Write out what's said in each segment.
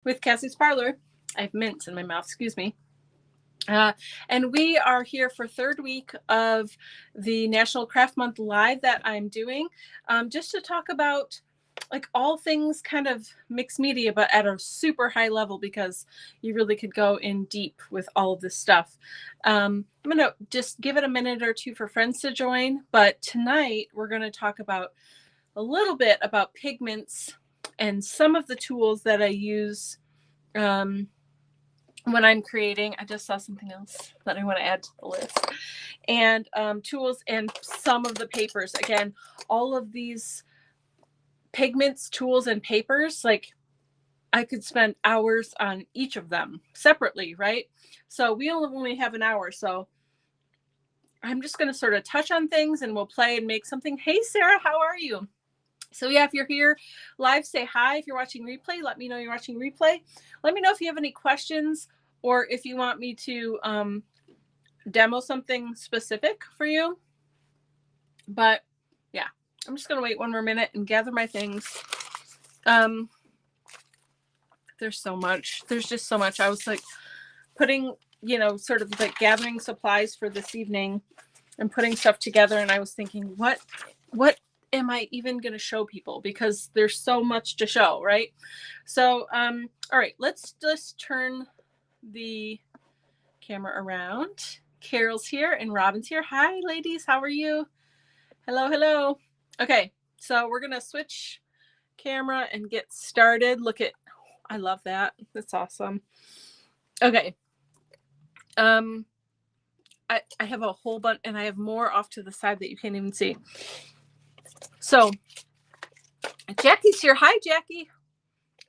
with Cassie's Parlor. I have mints in my mouth, excuse me. And we are here for third week of the National Craft Month Live that I'm doing, just to talk about like all things kind of mixed media, but at a super high level, because you really could go in deep with all of this stuff. I'm going to just give it a minute or two for friends to join. But tonight we're going to talk about a little bit about pigments and some of the tools that I use when I'm creating. I just saw something else that I want to add to the list. And tools and some of the papers. Again, all of these pigments, tools, and papers, like I could spend hours on each of them separately, right? So we only have an hour. So I'm just going to sort of touch on things and we'll play and make something. Hey, Sarah, how are you? So yeah, if you're here live, say hi. If you're watching replay, let me know you're watching replay. Let me know if you have any questions or if you want me to demo something specific for you. But yeah, I'm just gonna wait one more minute and gather my things. There's so much. There's just so much. I was like putting, sort of like gathering supplies for this evening and putting stuff together, and I was thinking, what am I even going to show people, because there's so much to show, right? So all right, let's just turn the camera around. Carol's here and Robin's here. Hi ladies, how are you? Hello. Okay, so we're gonna switch camera and get started. Look at, I love that. That's awesome. Okay. I have a whole bunch, and I have more off to the side that you can't even see. So Jackie's here. Hi, Jackie.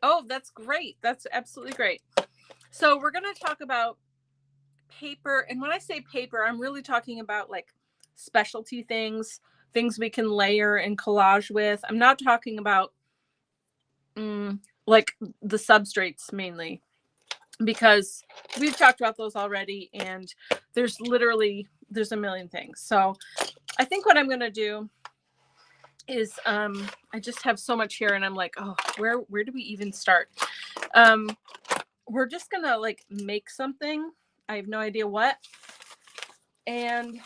Oh, that's great. That's absolutely great. So we're going to talk about paper. And when I say paper, I'm really talking about like specialty things we can layer and collage with. I'm not talking about like the substrates mainly, because we've talked about those already, and there's a million things. So I think what I'm going to do is I just have so much here, and I'm like, oh, where do we even start? We're just gonna like make something. I have no idea what, and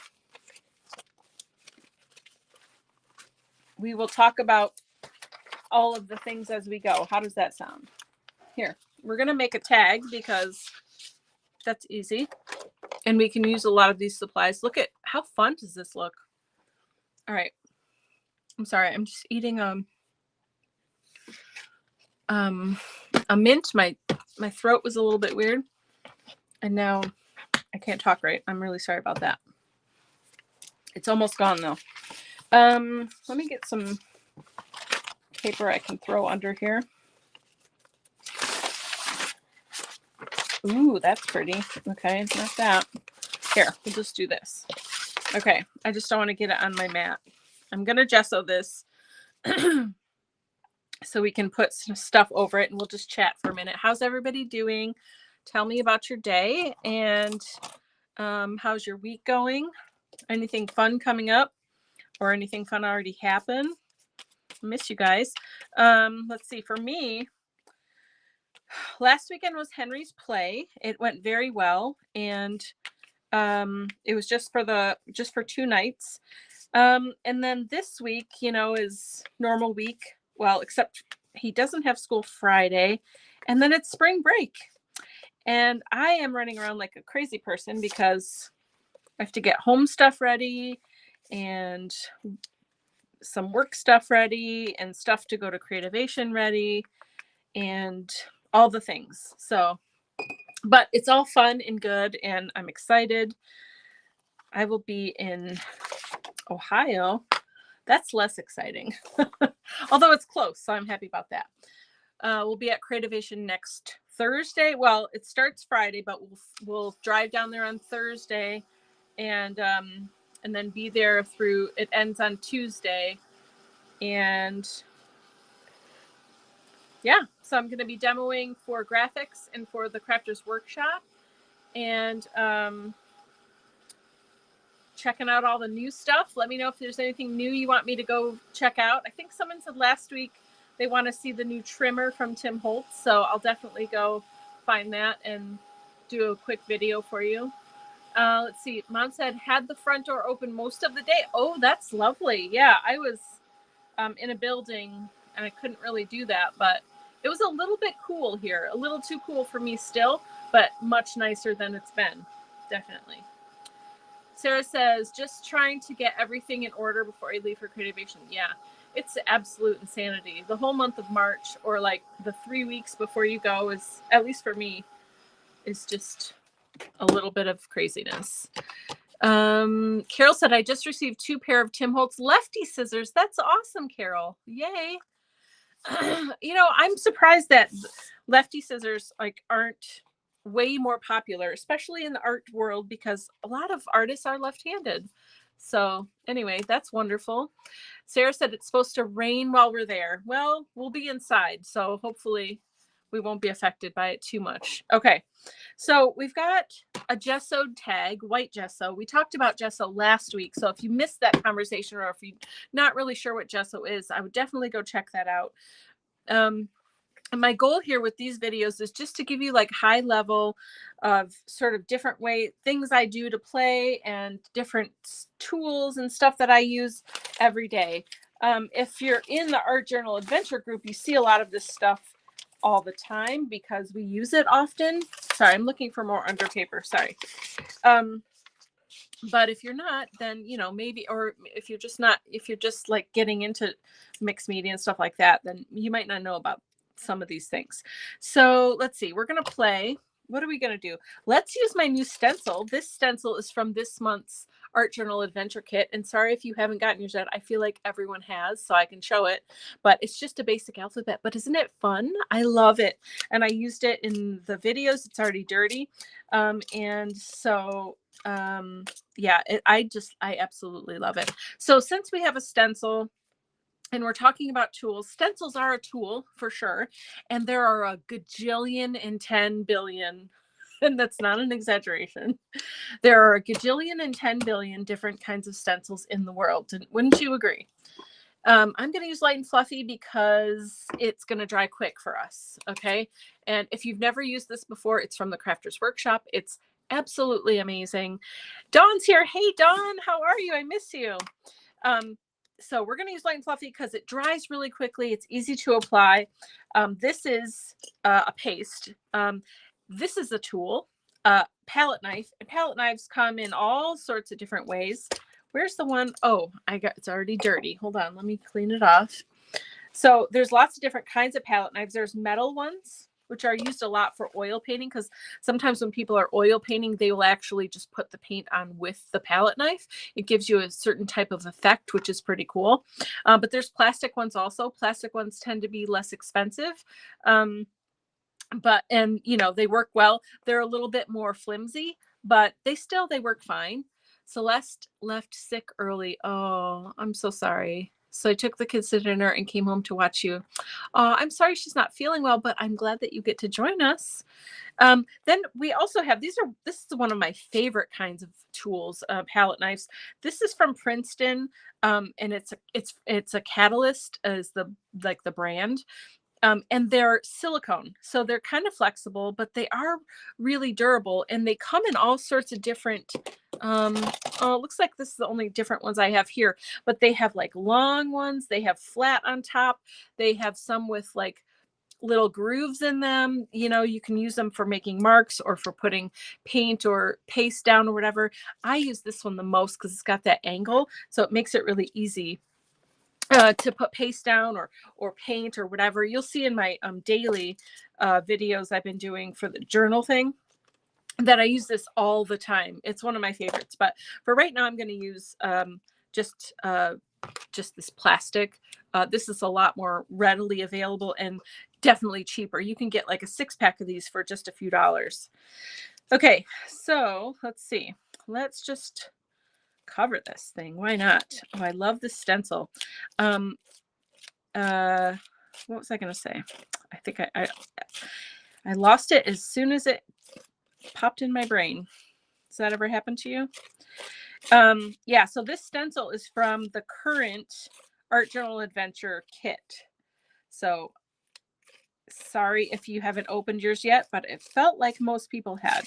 we will talk about all of the things as we go. How does that sound? Here, we're gonna make a tag because that's easy, and we can use a lot of these supplies. Look at how fun does this look. All right, I'm sorry, I'm just eating a mint. My throat was a little bit weird, and now I can't talk right. I'm really sorry about that. It's almost gone though. Let me get some paper I can throw under here. Ooh, that's pretty. Okay, not that. Here, we'll just do this. Okay, I just don't want to get it on my mat. I'm gonna gesso this so we can put some stuff over it, and we'll just chat for a minute. How's everybody doing? Tell me about your day, and how's your week going? Anything fun coming up, or anything fun already happened? I miss you guys. Let's see. For me, last weekend was Henry's play. It went very well, and it was just for 2 nights. And then this week, is normal week. Well, except he doesn't have school Friday, and then it's spring break. And I am running around like a crazy person because I have to get home stuff ready and some work stuff ready and stuff to go to Creativation ready and all the things. So, but it's all fun and good, and I'm excited. I will be in Ohio. That's less exciting, although it's close, so I'm happy about that. We'll be at Creativation next Thursday. Well, it starts Friday, but we'll drive down there on Thursday, and then be there through. It ends on Tuesday, and yeah, so I'm going to be demoing for graphics and for the Crafters Workshop, and checking out all the new stuff. Let me know if there's anything new you want me to go check out. I think someone said last week they want to see the new trimmer from Tim Holtz. So I'll definitely go find that and do a quick video for you. Let's see. Mom said, had the front door open most of the day. Oh, that's lovely. Yeah, I was in a building and I couldn't really do that, but it was a little bit cool here. A little too cool for me still, but much nicer than it's been. Definitely. Sarah says, just trying to get everything in order before I leave for Creativation. Yeah, it's absolute insanity. The whole month of March, or like the 3 weeks before you go, is, at least for me, is just a little bit of craziness. Carol said, I just received 2 pair of Tim Holtz lefty scissors. That's awesome, Carol. Yay. You know, I'm surprised that lefty scissors like aren't way more popular, especially in the art world, because a lot of artists are left-handed. So anyway, that's wonderful. Sarah said it's supposed to rain while we're there. Well, we'll be inside, so hopefully we won't be affected by it too much. Okay, so we've got a gessoed tag, white gesso. We talked about gesso last week, so if you missed that conversation, or if you're not really sure what gesso is, I would definitely go check that out. And my goal here with these videos is just to give you like high level of sort of different things I do to play, and different tools and stuff that I use every day. If you're in the Art Journal Adventure group, you see a lot of this stuff all the time because we use it often. Sorry, I'm looking for more under paper. Sorry. But if you're not, then, you know, maybe, or if you're just like getting into mixed media and stuff like that, then you might not know about some of these things. So let's see, we're going to play. What are we going to do? Let's use my new stencil. This stencil is from this month's Art Journal Adventure Kit. And sorry if you haven't gotten yours yet. I feel like everyone has, so I can show it. But it's just a basic alphabet. But isn't it fun? I love it. And I used it in the videos. It's already dirty. And so yeah, I absolutely love it. So since we have a stencil and we're talking about tools, stencils are a tool for sure. And there are a gajillion and 10 billion, and that's not an exaggeration. There are a gajillion and 10 billion different kinds of stencils in the world. Wouldn't you agree? I'm going to use Light and Fluffy because it's going to dry quick for us. Okay. And if you've never used this before, it's from the Crafters Workshop. It's absolutely amazing. Dawn's here. Hey, Dawn, how are you? I miss you. So we're going to use Light and Fluffy because it dries really quickly. It's easy to apply. This is a paste. This is a tool, palette knife. And palette knives come in all sorts of different ways. Where's the one? Oh, it's already dirty. Hold on, let me clean it off. So there's lots of different kinds of palette knives. There's metal ones, which are used a lot for oil painting, because sometimes when people are oil painting, they will actually just put the paint on with the palette knife. It gives you a certain type of effect, which is pretty cool. But there's plastic ones also. Plastic ones tend to be less expensive. And you know, they work well. They're a little bit more flimsy, but they work fine. Celeste left sick early. Oh, I'm so sorry. So I took the kids to dinner and came home to watch you. Oh, I'm sorry she's not feeling well, but I'm glad that you get to join us. Then we also have, this is one of my favorite kinds of tools, palette knives. This is from Princeton, and it's a Catalyst as the brand. And they're silicone, so they're kind of flexible, but they are really durable, and they come in all sorts of different, it looks like this is the only different ones I have here, but they have like long ones, they have flat on top, they have some with like little grooves in them. You know, you can use them for making marks or for putting paint or paste down or whatever. I use this one the most because it's got that angle, so it makes it really easy to put paste down or paint or whatever. You'll see in my daily videos I've been doing for the journal thing that I use this all the time. It's one of my favorites. But for right now, I'm going to use just this plastic. This is a lot more readily available and definitely cheaper. You can get like a 6-pack of these for just a few dollars. Okay, so let's see. Let's just cover this thing. Why not? Oh, I love this stencil. What was I going to say? I think I lost it as soon as it popped in my brain. Does that ever happen to you? Yeah, so this stencil is from the current Art Journal Adventure Kit. So sorry if you haven't opened yours yet, but it felt like most people had.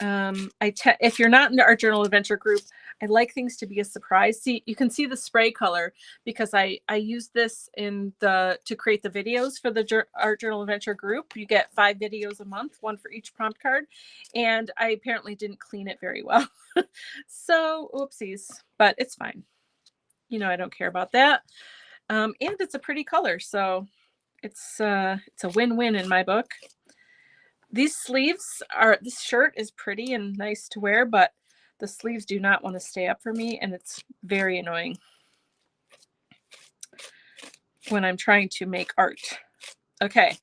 If you're not in the Art Journal Adventure group, I like things to be a surprise. See, you can see the spray color because I use this to create the videos for the Art Journal Adventure group. You get 5 videos a month, one for each prompt card, and I apparently didn't clean it very well. So oopsies, but it's fine. You know, I don't care about that. And it's a pretty color, so it's a win-win in my book. These sleeves this shirt is pretty and nice to wear, but the sleeves do not want to stay up for me, and it's very annoying when I'm trying to make art. Okay,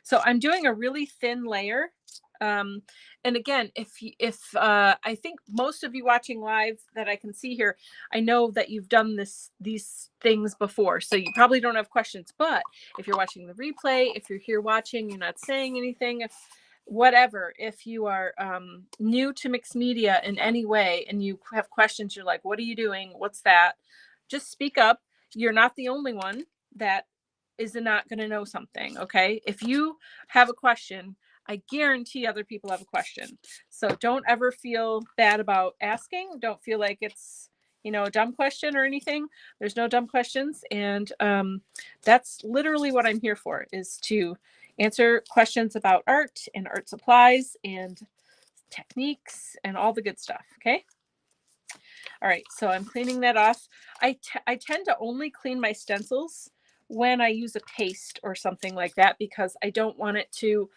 so I'm doing a really thin layer. And again, if I think most of you watching live that I can see here, I know that you've done these things before, so you probably don't have questions. But if you're watching the replay, if you're here watching, you're not saying anything, if you are new to mixed media in any way and you have questions, you're like, what are you doing? What's that? Just speak up. You're not the only one that is not going to know something. Okay. If you have a question, I guarantee other people have a question. So don't ever feel bad about asking. Don't feel like it's, a dumb question or anything. There's no dumb questions. And that's literally what I'm here for, is to answer questions about art and art supplies and techniques and all the good stuff. Okay. All right. So I'm cleaning that off. I tend to only clean my stencils when I use a paste or something like that, because I don't want it to,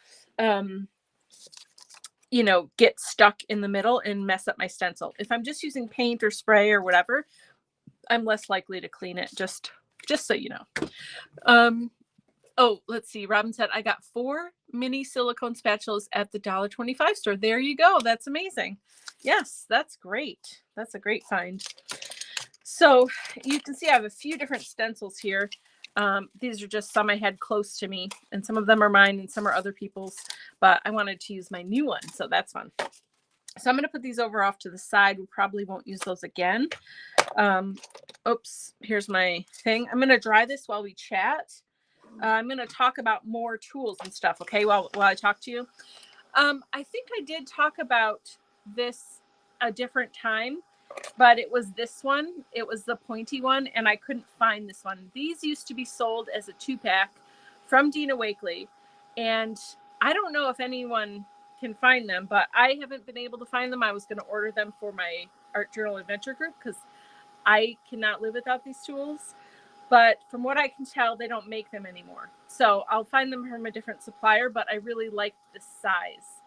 get stuck in the middle and mess up my stencil. If I'm just using paint or spray or whatever, I'm less likely to clean it, just so you know. Oh, let's see. Robin said, I got 4 mini silicone spatulas at the $1.25 store. There you go. That's amazing. Yes, that's great. That's a great find. So you can see I have a few different stencils here. These are just some I had close to me, and some of them are mine and some are other people's, but I wanted to use my new one, so that's fun. So I'm going to put these off to the side. We probably won't use those again. Oops, here's my thing. I'm going to dry this while we chat. I'm going to talk about more tools and stuff, okay, while I talk to you. I think I did talk about this a different time, but it was this one. It was the pointy one, and I couldn't find this one. These used to be sold as a 2-pack from Dina Wakley, and I don't know if anyone can find them, but I haven't been able to find them. I was going to order them for my Art Journal Adventure group because I cannot live without these tools. But from what I can tell, they don't make them anymore. So I'll find them from a different supplier, but I really like the size.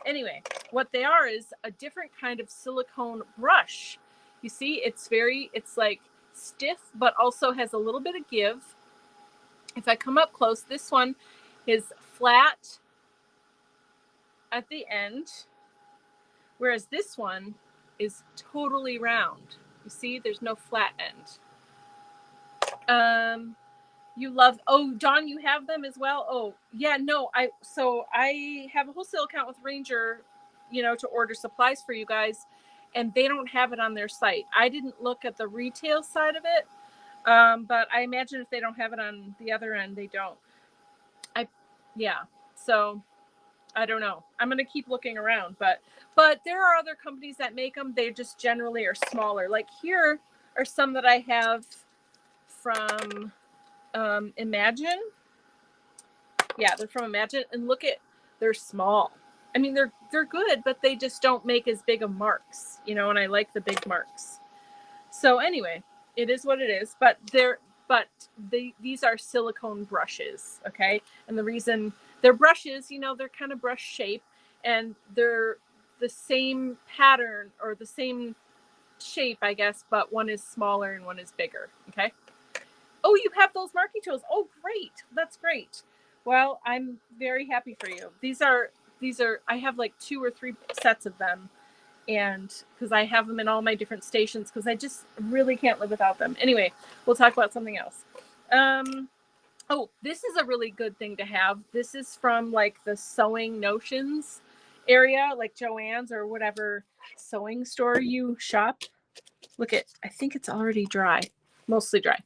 Anyway, what they are is a different kind of silicone brush. You see, it's like stiff, but also has a little bit of give. If I come up close, this one is flat at the end, whereas this one is totally round. You see, there's no flat end. You love, Dawn, you have them as well? Oh, yeah, no, I have a wholesale account with Ranger, to order supplies for you guys, and they don't have it on their site. I didn't look at the retail side of it, but I imagine if they don't have it on the other end, they don't. So I don't know. I'm going to keep looking around, but there are other companies that make them. They just generally are smaller. Like here are some that I have from Imagine. Yeah, they're from Imagine, and look at, they're small. I mean, they're good, but they just don't make as big of marks, and I like the big marks. So anyway, it is what it is, but these are silicone brushes, okay? And the reason they're brushes, they're kind of brush shape, and they're the same pattern or the same shape, I guess, but one is smaller and one is bigger, okay? Oh, you have those marking tools. Oh, great. That's great. Well, I'm very happy for you. These are, I have like 2 or 3 sets of them, and because I have them in all my different stations, because I just really can't live without them. Anyway, we'll talk about something else. Oh, this is a really good thing to have. This is from like the Sewing Notions area, like Joann's or whatever sewing store you shop. Look at, I think it's already dry, mostly dry.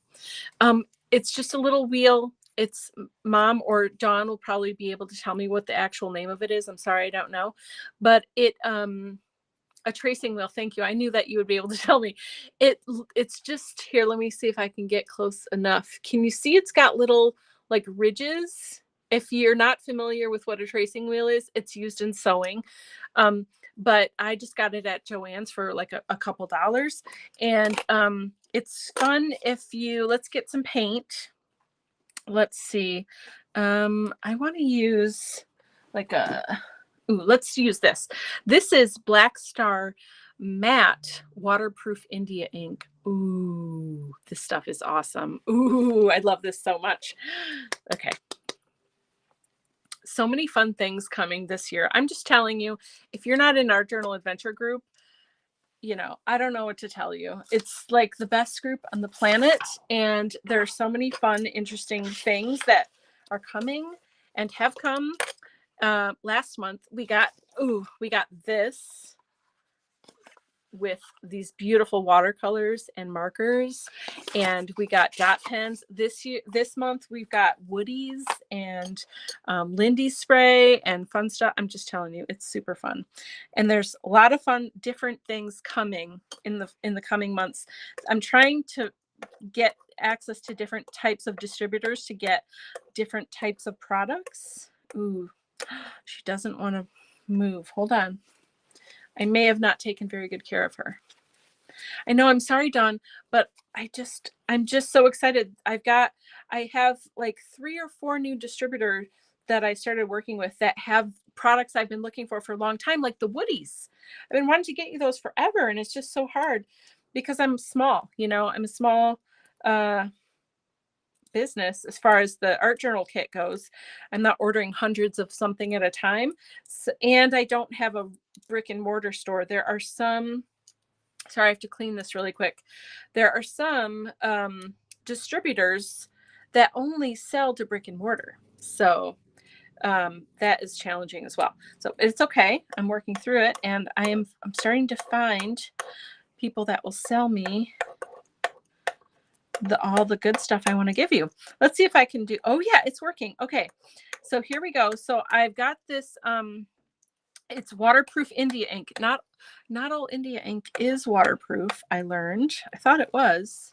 it's just a little wheel. It's Mom or Dawn will probably be able to tell me what the actual name of it is. I'm sorry, I don't know. But a tracing wheel. Thank you. I knew that you would be able to tell me. It's just here. Let me see if I can get close enough. Can you see it's got little like ridges? If you're not familiar with what a tracing wheel is, it's used in sewing. But I just got it at Joann's for like a couple dollars. And it's fun if you, let's get some paint. Let's see. I want to use like let's use this. This is Black Star Matte Waterproof India ink. Ooh, this stuff is awesome. Ooh, I love this so much. Okay. So many fun things coming this year. I'm just telling you, if you're not in our journal adventure group, you know, I don't know what to tell you. It's like the best group on the planet. And there are so many fun, interesting things that are coming and have come. Last month we got this with these beautiful watercolors and markers, and we got dot pens. This month we've got woodies and Lindy spray and fun stuff. I'm just telling you, it's super fun, and there's a lot of fun different things coming in the coming months. I'm trying to get access to different types of distributors to get different types of products. Ooh, she doesn't want to move. Hold on. I may have not taken very good care of her. I know, I'm sorry, Dawn, but I'm just so excited. I have like 3 or 4 new distributors that I started working with that have products I've been looking for a long time, like the woodies. I've been wanting to get you those forever, and it's just so hard because I'm small, you know, I'm a small business as far as the art journal kit goes. I'm not ordering hundreds of something at a time. And I don't have a brick and mortar store. There are some, sorry, I have to clean this really quick. There are some distributors that only sell to brick and mortar. So that is challenging as well. So it's okay. I'm working through it, and I'm starting to find people that will sell me all the good stuff I want to give you. Let's see if I can do, oh yeah, it's working. Okay. So here we go. So I've got this, it's waterproof India ink. Not all India ink is waterproof. I learned, I thought it was,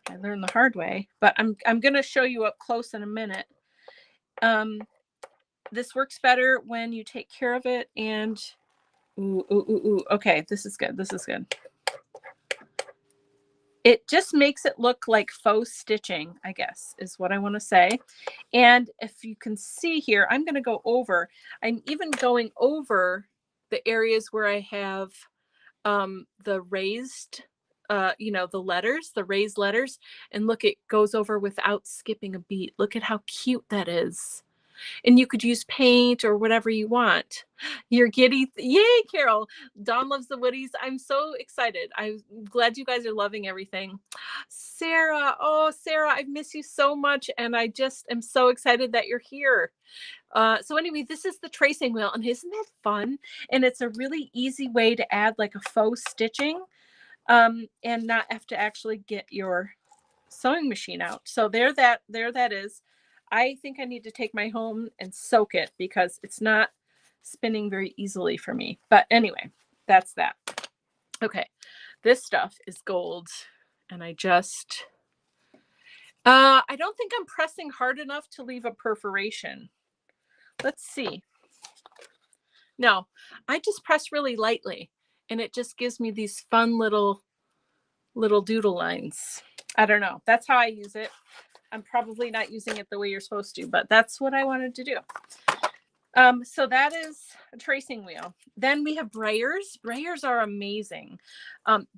I learned the hard way, but I'm going to show you up close in a minute. This works better when you take care of it, and okay, this is good. This is good. It just makes it look like faux stitching, I guess, is what I want to say. And if you can see here, I'm going to go over, I'm even going over the areas where I have the raised, you know, the letters, the raised letters. And look, it goes over without skipping a beat. Look at how cute that is. And you could use paint or whatever you want. You're giddy. Yay, Carol. Dawn loves the woodies. I'm so excited. I'm glad you guys are loving everything. Sarah, oh, Sarah, I miss you so much. And I just am so excited that you're here. So anyway, this is the tracing wheel, and isn't that fun? And it's a really easy way to add like a faux stitching and not have to actually get your sewing machine out. So there that is. I think I need to take my home and soak it because it's not spinning very easily for me. But anyway, that's that. Okay, this stuff is gold, and I don't think I'm pressing hard enough to leave a perforation. Let's see. No, I just press really lightly, and it just gives me these fun little doodle lines. I don't know. That's how I use it. I'm probably not using it the way you're supposed to, but that's what I wanted to do. So that is a tracing wheel. Then we have brayers. Brayers are amazing.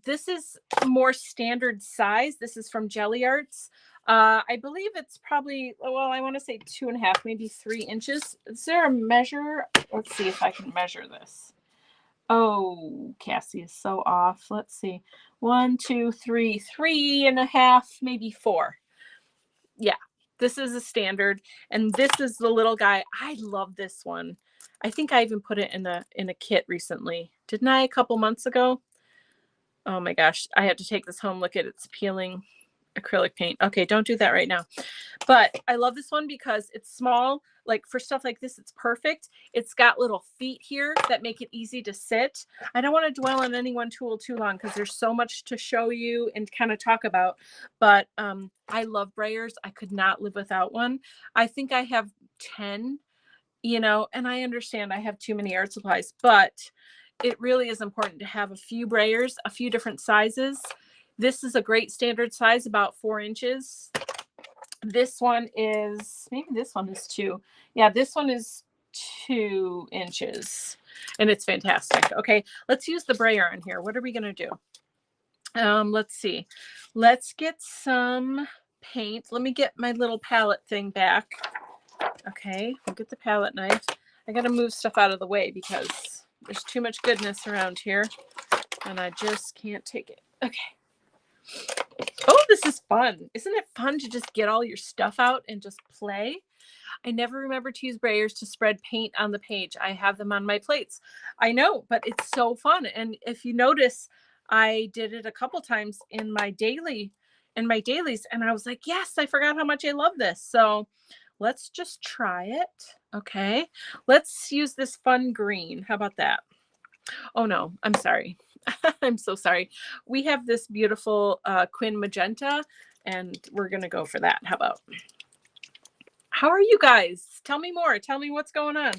This is more standard size. This is from Jelly Arts. I believe it's probably, well, I want to say 2.5, maybe 3 inches. Is there a measure? Let's see if I can measure this. Oh, Cassie is so off. Let's see. 1, 2, 3, 3.5, maybe 4. Yeah, this is a standard, and this is the little guy. I love this one. I think I even put it in a kit recently. Didn't I, a couple months ago? Oh my gosh, I had to take this home. Look at it's peeling. acrylic paint. Okay, don't do that right now. But I love this one because it's small. Like for stuff like this, it's perfect. It's got little feet here that make it easy to sit. I don't want to dwell on any one tool too long because there's so much to show you and kind of talk about. But I love brayers. I could not live without one. I think I have 10, and I understand I have too many art supplies, but it really is important to have a few brayers, a few different sizes. This is a great standard size, about 4 inches. This one is, maybe this one is 2. Yeah, this one is 2 inches and it's fantastic. Okay, let's use the brayer on here. What are we going to do? Let's see. Let's get some paint. Let me get my little palette thing back. Okay, we'll get the palette knife. I got to move stuff out of the way because there's too much goodness around here and I just can't take it. Okay. Oh, this is fun. Isn't it fun to just get all your stuff out and just play? I never remember to use brayers to spread paint on the page. I have them on my plates. I know, but it's so fun. And if you notice, I did it a couple times in my dailies, and I was like, yes, I forgot how much I love this. So let's just try it. Okay. Let's use this fun green. How about that? Oh no, I'm sorry. I'm so sorry. We have this beautiful Quin magenta and we're going to go for that. How are you guys? Tell me more. Tell me what's going on.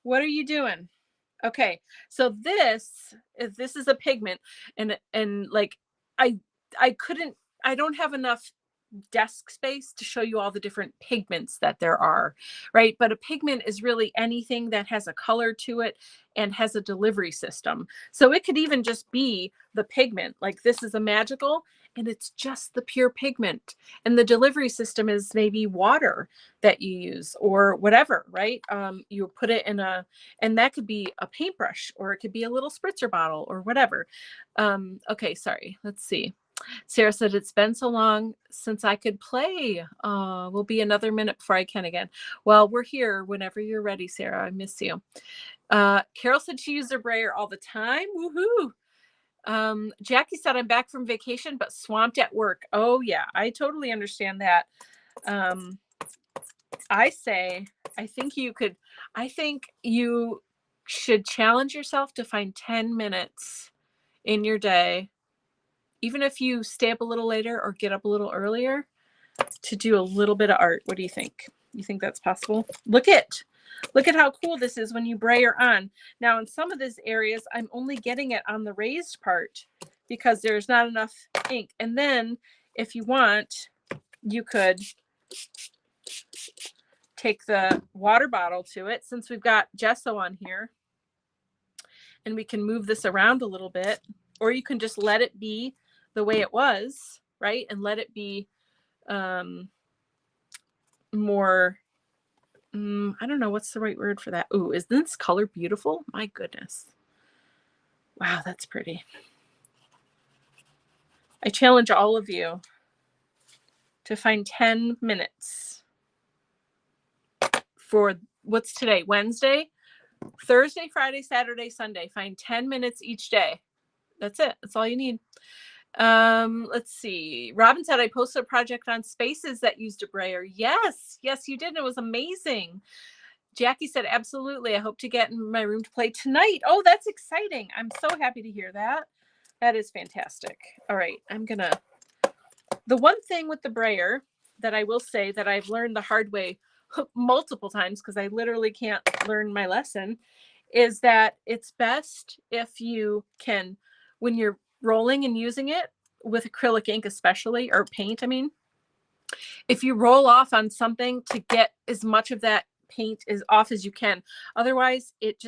What are you doing? Okay. So this is a pigment and like I don't have enough desk space to show you all the different pigments that there are, right? But a pigment is really anything that has a color to it and has a delivery system. So it could even just be the pigment, like this is a magical and it's just the pure pigment. And the delivery system is maybe water that you use or whatever, right? You put it in and that could be a paintbrush or it could be a little spritzer bottle or whatever. Okay, sorry. Let's see. Sarah said, it's been so long since I could play. Will be another minute before I can again. Well, we're here whenever you're ready, Sarah. I miss you. Carol said she used her brayer all the time. Woohoo. Jackie said, I'm back from vacation, but swamped at work. Oh, yeah, I totally understand that. I think you should challenge yourself to find 10 minutes in your day, even if you stay up a little later or get up a little earlier, to do a little bit of art. What do you think? You think that's possible? Look at how cool this is when you brayer on. Now, in some of these areas, I'm only getting it on the raised part because there's not enough ink. And then if you want, you could take the water bottle to it, since we've got gesso on here, and we can move this around a little bit, or you can just let it be the way it was, right? And let it be more, I don't know what's the right word for that. Ooh, isn't this color beautiful? My goodness. Wow, that's pretty. I challenge all of you to find 10 minutes for what's today, Wednesday, Thursday, Friday, Saturday, Sunday. Find 10 minutes each day. That's it. That's all you need. Let's see. Robin said, I posted a project on spaces that used a brayer. Yes, you did. It was amazing. Jackie said, absolutely. I hope to get in my room to play tonight. Oh, that's exciting. I'm so happy to hear that. That is fantastic. All right. The one thing with the brayer that I will say that I've learned the hard way multiple times, because I literally can't learn my lesson, is that it's best if you can, when you're rolling and using it with acrylic ink, especially, or paint, I mean, if you roll off on something to get as much of that paint is off as you can. Otherwise, it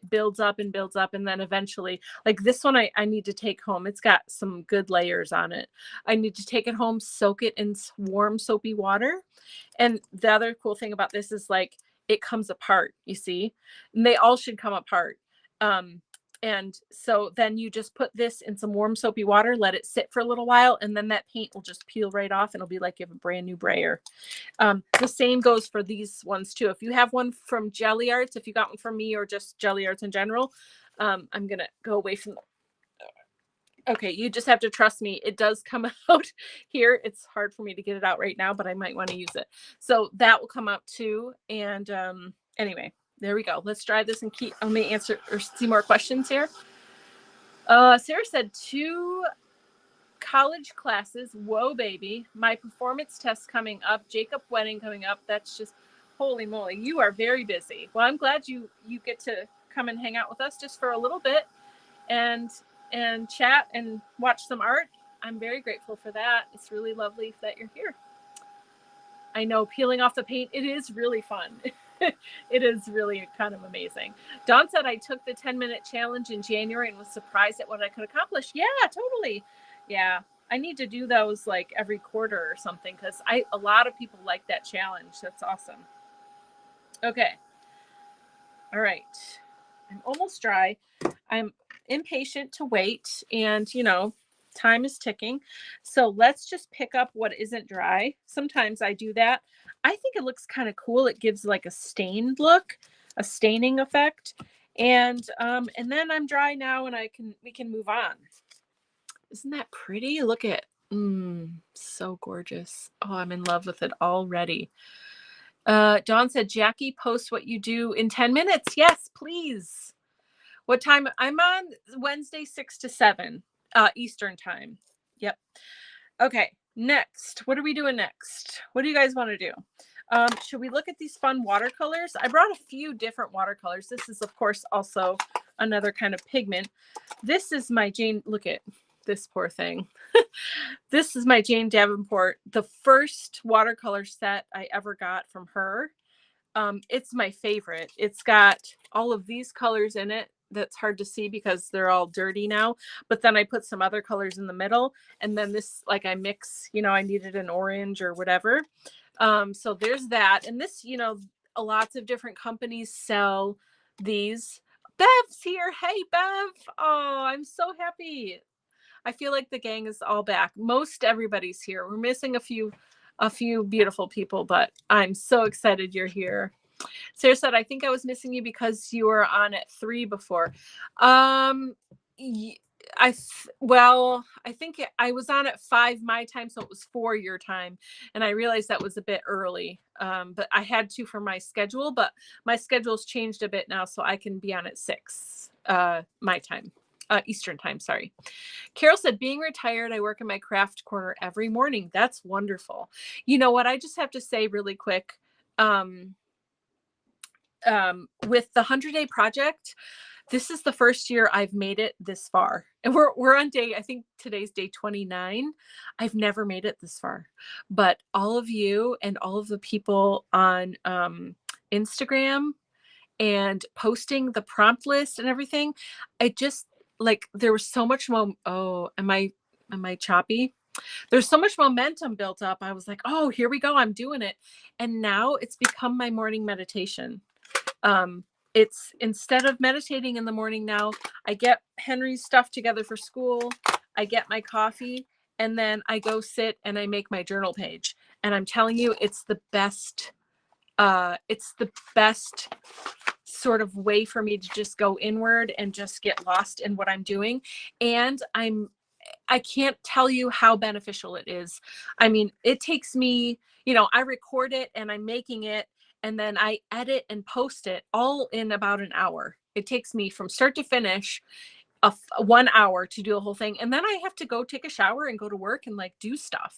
builds up and builds up. And then eventually, like this one, I need to take home. It's got some good layers on it. I need to take it home, soak it in warm soapy water. And the other cool thing about this is like, it comes apart, you see, and they all should come apart. And so then you just put this in some warm soapy water, let it sit for a little while, and then that paint will just peel right off and it'll be like you have a brand new brayer. The same goes for these ones too. If you have one from Jelly Arts, if you got one from me or just Jelly Arts in general, I'm going to go away from Okay, you just have to trust me. It does come out here. It's hard for me to get it out right now, but I might want to use it. So that will come out too. And anyway, there we go. Let's try this and let me answer or see more questions here. Sarah said 2 college classes. Whoa, baby. My performance test coming up. Jacob wedding coming up. That's just, holy moly. You are very busy. Well, I'm glad you get to come and hang out with us just for a little bit and chat and watch some art. I'm very grateful for that. It's really lovely that you're here. I know peeling off the paint, it is really fun. It is really kind of amazing. Dawn said I took the 10-minute challenge in January and was surprised at what I could accomplish. Yeah, totally. Yeah, I need to do those like every quarter or something because a lot of people like that challenge. That's awesome. Okay. All right. I'm almost dry. I'm impatient to wait, and time is ticking. So let's just pick up what isn't dry. Sometimes I do that. I think it looks kind of cool. It gives like a stained look, a staining effect. And then I'm dry now and we can move on. Isn't that pretty? Look at so gorgeous. Oh, I'm in love with it already. Dawn said, Jackie, post what you do in 10 minutes. Yes, please. What time? I'm on Wednesday, 6 to 7 Eastern time. Yep. Okay, next. What are we doing next? What do you guys want to do? Should we look at these fun watercolors? I brought a few different watercolors. This is, of course, also another kind of pigment. This is my Jane. Look at this poor thing. This is my Jane Davenport, the first watercolor set I ever got from her. It's my favorite. It's got all of these colors in it. That's hard to see because they're all dirty now. But then I put some other colors in the middle. And then this, like I mix, I needed an orange or whatever. So there's that. And this, lots of different companies sell these. Bev's here. Hey, Bev. Oh, I'm so happy. I feel like the gang is all back. Most everybody's here. We're missing a few beautiful people, but I'm so excited you're here. Sarah said, I think I was missing you because you were on at 3 before. I think I was on at 5 my time, so it was 4 your time, and I realized that was a bit early. But I had to for my schedule, but my schedule's changed a bit now, so I can be on at 6 my time. Eastern time, sorry. Carol said, being retired, I work in my craft corner every morning. That's wonderful. You know what? I just have to say really quick, with the 100-day project, this is the first year I've made it this far. And we're on day, I think today's day 29. I've never made it this far. But all of you and all of the people on Instagram and posting the prompt list and everything, I just like there was so much am I choppy? There's so much momentum built up. I was like, oh, here we go. I'm doing it. And now it's become my morning meditation. It's instead of meditating in the morning now, I get Henry's stuff together for school. I get my coffee and then I go sit and I make my journal page. And I'm telling you, it's the best sort of way for me to just go inward and just get lost in what I'm doing. And I can't tell you how beneficial it is. I mean, it takes me, I record it and I'm making it and then I edit and post it all in about an hour. It takes me from start to finish 1 hour to do the whole thing. And then I have to go take a shower and go to work and like do stuff,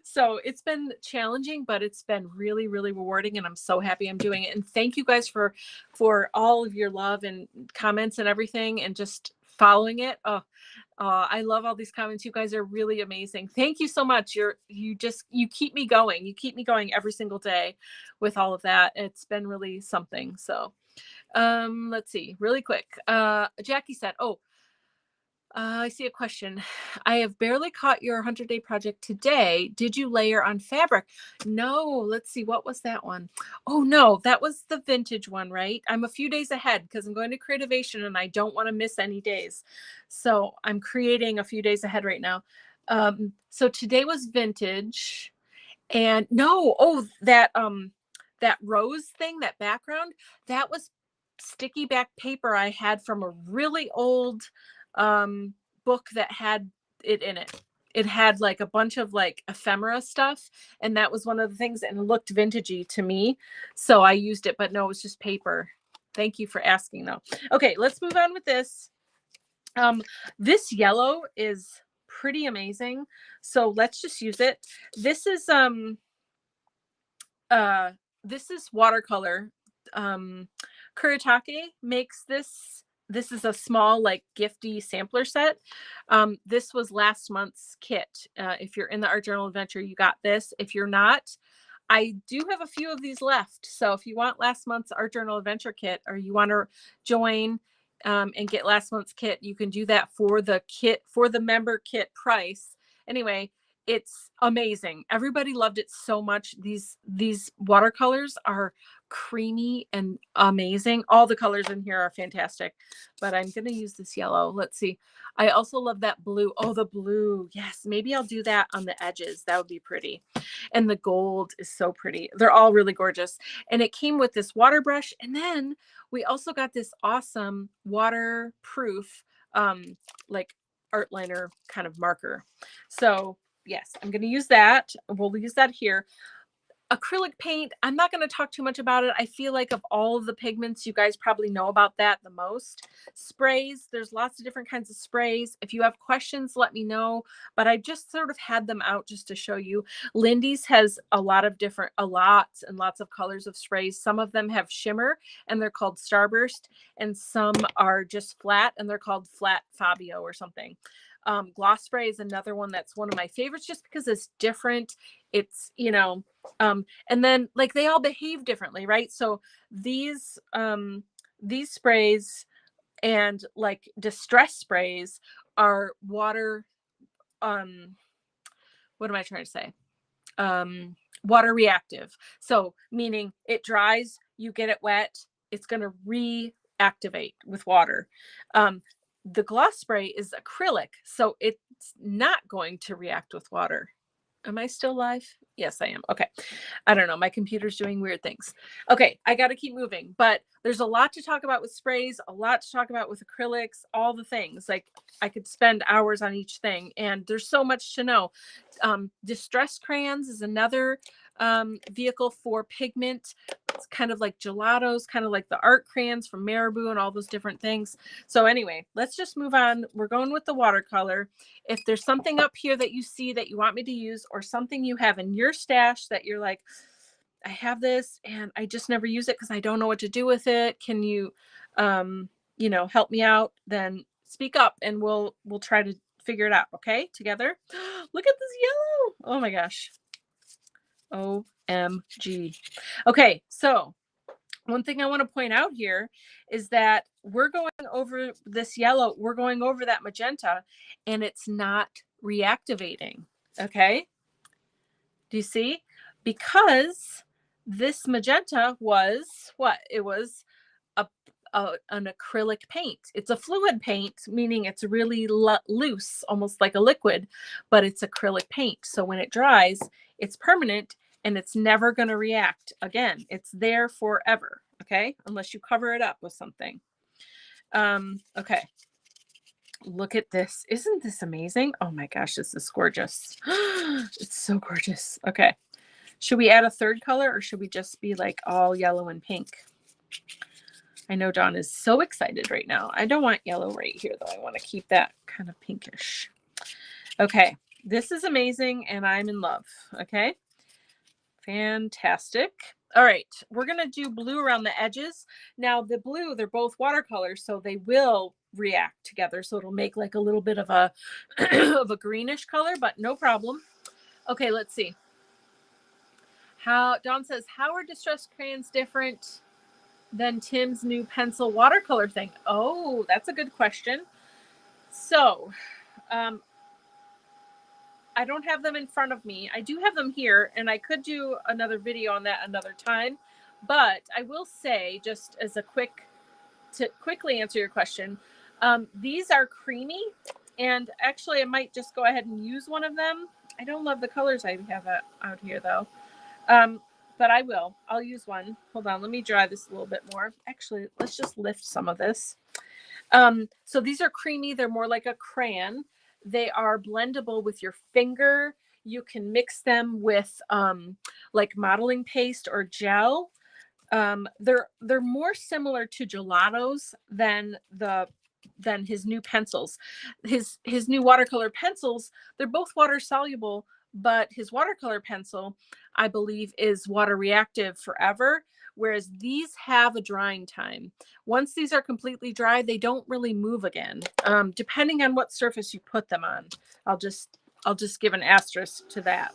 So it's been challenging, but it's been really, really rewarding. And I'm so happy I'm doing it. And thank you guys for all of your love and comments and everything and just following it. I love all these comments. You guys are really amazing. Thank you so much. You keep me going. You keep me going every single day with all of that. It's been really something. So let's see really quick. Jackie said, I see a question. I have barely caught your 100-day project today. Did you layer on fabric? No. Let's see. What was that one? Oh, no, that was the vintage one, right? I'm a few days ahead because I'm going to Creativation and I don't want to miss any days. So I'm creating a few days ahead right now. So today was vintage and that rose thing, that background, that was sticky back paper I had from a really old book that had it in it. It had like a bunch of like ephemera stuff, and that was one of the things, and it looked vintagey to me, so I used it. But no, it was just paper. Thank you for asking though. Okay, let's move on with this. This yellow is pretty amazing, so let's just use it. This is watercolor. Kuretake makes this. This is a small, like, gifty sampler set. This was last month's kit. If you're in the Art Journal Adventure, you got this. If you're not, I do have a few of these left. So if you want last month's Art Journal Adventure kit, or you want to join and get last month's kit, you can do that for the kit, for the member kit price. Anyway, it's amazing. Everybody loved it so much. These watercolors are creamy and amazing. All the colors in here are fantastic, but I'm going to use this yellow. Let's see. I also love that blue. Oh, the blue. Yes, maybe I'll do that on the edges. That would be pretty. And the gold is so pretty. They're all really gorgeous. And it came with this water brush. And then we also got this awesome waterproof, like art liner kind of marker. So yes, I'm going to use that. We'll use that here. Acrylic paint, I'm not going to talk too much about it. I feel like of all of the pigments, you guys probably know about that the most. Sprays, there's lots of different kinds of sprays. If you have questions, let me know. But I just sort of had them out just to show you. Lindy's has a lot of different, lots and lots of colors of sprays. Some of them have shimmer, and they're called Starburst. And some are just flat, and they're called Flat Fabio or something. Gloss spray is another one that's one of my favorites, just because it's different. It's, and then, like, they all behave differently, right? So these sprays and, like, distress sprays are water, what am I trying to say? Water reactive. So meaning it dries, you get it wet, it's going to reactivate with water. The gloss spray is acrylic, so it's not going to react with water. Am I still live? Yes, I am. Okay. I don't know. My computer's doing weird things. Okay. I got to keep moving, but there's a lot to talk about with sprays, a lot to talk about with acrylics, all the things. Like, I could spend hours on each thing, and there's so much to know. Distress crayons is another vehicle for pigment. It's kind of like gelatos, kind of like the art crayons from Marabou and all those different things. So anyway, let's just move on. We're going with the watercolor. If there's something up here that you see that you want me to use, or something you have in your stash that you're like, I have this and I just never use it because I don't know what to do with it, can you help me out? Then speak up, and we'll try to figure it out. Okay, together. Look at this yellow. Oh my gosh. OMG. Okay, so one thing I want to point out here is that we're going over this yellow, we're going over that magenta, and it's not reactivating. Okay, do you see? Because this magenta was what? It was an acrylic paint. It's a fluid paint, meaning it's really loose, almost like a liquid, but it's acrylic paint. So when it dries, it's permanent, and it's never going to react again. It's there forever. Okay, unless you cover it up with something. Okay, look at this. Isn't this amazing? Oh my gosh, this is gorgeous. It's so gorgeous. Okay, should we add a third color, or should we just be like all yellow and pink? I know Dawn is so excited right now. I don't want yellow right here, though. I want to keep that kind of pinkish. Okay, this is amazing, and I'm in love. Okay, fantastic. All right, we're going to do blue around the edges. Now, the blue, they're both watercolors, so they will react together. So it'll make like a little bit of a, of a greenish color, but no problem. Okay, let's see. Dawn says, how are distress crayons different than Tim's new pencil watercolor thing? Oh, that's a good question. So, I don't have them in front of me. I do have them here, and I could do another video on that another time. But I will say, just as a to quickly answer your question, these are creamy, and actually I might just go ahead and use one of them. I don't love the colors I have out here though. But I'll use one. Hold on, let me dry this a little bit more. Actually, let's just lift some of this. So these are creamy. They're more like a crayon. They are blendable with your finger. You can mix them with like modeling paste or gel. They're more similar to gelatos than his new pencils. His new watercolor pencils, they're both water soluble, but his watercolor pencil, I believe, is water reactive forever, whereas these have a drying time. Once these are completely dry, they don't really move again, depending on what surface you put them on. I'll just give an asterisk to that.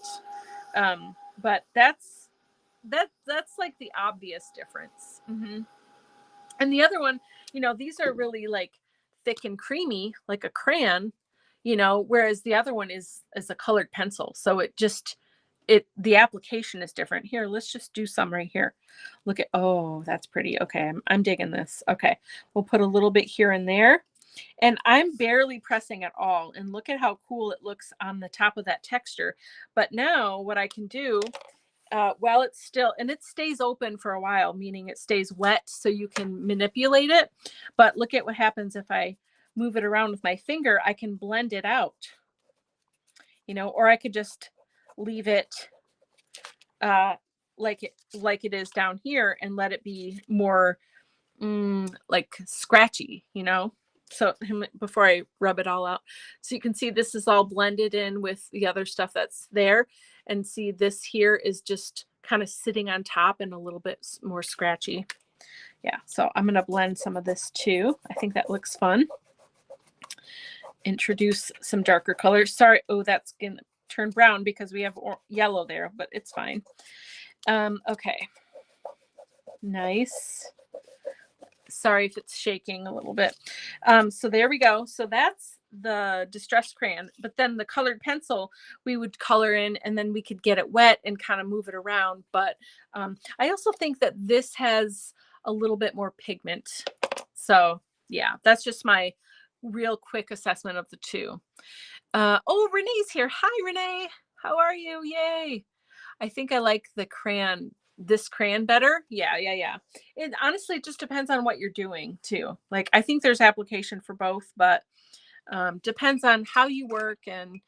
But that's like the obvious difference. And the other one, these are really like thick and creamy, like a crayon, whereas the other one is a colored pencil. So the application is different. Here, let's just do some right here. Look at, oh, that's pretty. Okay, I'm digging this. Okay, we'll put a little bit here and there. And I'm barely pressing at all. And look at how cool it looks on the top of that texture. But now what I can do, while it's still, and it stays open for a while, meaning it stays wet so you can manipulate it. But look at what happens if I move it around with my finger. I can blend it out, or I could just leave it like it is down here and let it be more like scratchy, so before I rub it all out. So you can see this is all blended in with the other stuff that's there, and see this here is just kind of sitting on top and a little bit more scratchy. Yeah, so I'm going to blend some of this too. I think that looks fun. Introduce some darker colors. Sorry, oh, that's going to turn brown because we have yellow there, but it's fine. Okay, nice. Sorry if it's shaking a little bit. So there we go. So that's the distress crayon, but then the colored pencil we would color in, and then we could get it wet and kind of move it around. But I also think that this has a little bit more pigment. So yeah, that's just my real quick assessment of the two. Oh, Renee's here. Hi, Renee. How are you? Yay. I think I like this crayon better. Yeah. It honestly just depends on what you're doing too. Like, I think there's application for both, but depends on how you work and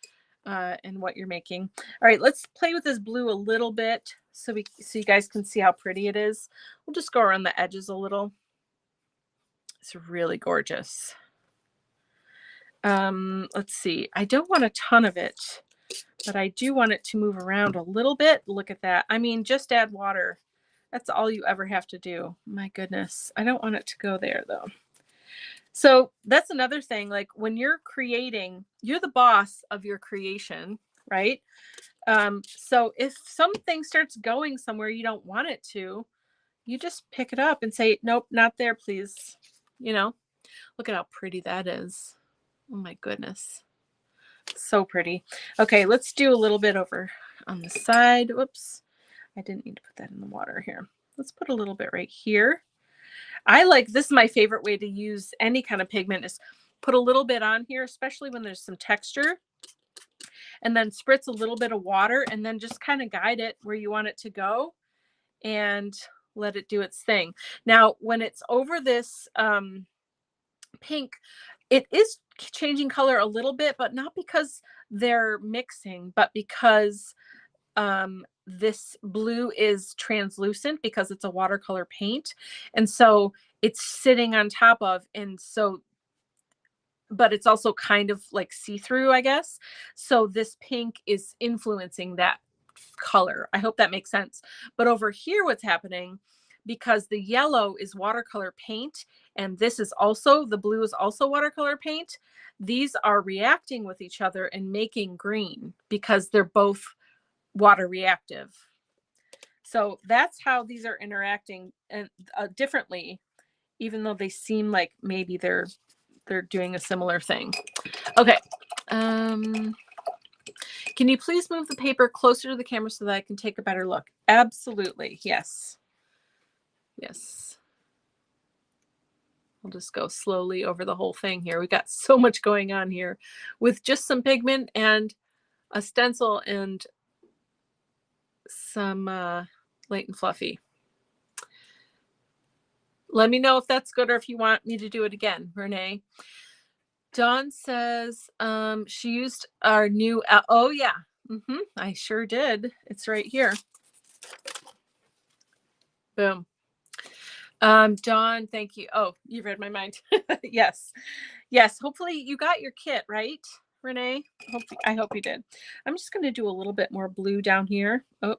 what you're making. All right, let's play with this blue a little bit so you guys can see how pretty it is. We'll just go around the edges a little. It's really gorgeous. Let's see. I don't want a ton of it, but I do want it to move around a little bit. Look at that. I mean, just add water. That's all you ever have to do. My goodness. I don't want it to go there though. So that's another thing. Like, when you're creating, you're the boss of your creation, right? So if something starts going somewhere you don't want it to, you just pick it up and say, nope, not there, please. Look at how pretty that is. Oh my goodness. So pretty. Okay, let's do a little bit over on the side. Whoops. I didn't need to put that in the water here. Let's put a little bit right here. This is my favorite way to use any kind of pigment, is put a little bit on here, especially when there's some texture, and then spritz a little bit of water and then just kind of guide it where you want it to go and let it do its thing. Now, when it's over this pink, it is changing color a little bit, but not because they're mixing, but because this blue is translucent because it's a watercolor paint. And so it's sitting on top of, but it's also kind of like see-through, I guess. So this pink is influencing that color. I hope that makes sense. But over here, what's happening, because the yellow is watercolor paint, and the blue is also watercolor paint, these are reacting with each other and making green because they're both water reactive. So that's how these are interacting and differently, even though they seem like maybe they're doing a similar thing. Okay. Can you please move the paper closer to the camera so that I can take a better look? Absolutely. Yes. I'll just go slowly over the whole thing here. We got so much going on here with just some pigment and a stencil and some light and fluffy. Let me know if that's good or if you want me to do it again, Renee. Dawn says she used our new, oh yeah, I sure did. It's right here. Boom. Dawn, thank you. Oh, you read my mind. Yes. Yes. Hopefully you got your kit, right, Renee? I hope you did. I'm just going to do a little bit more blue down here. Oh,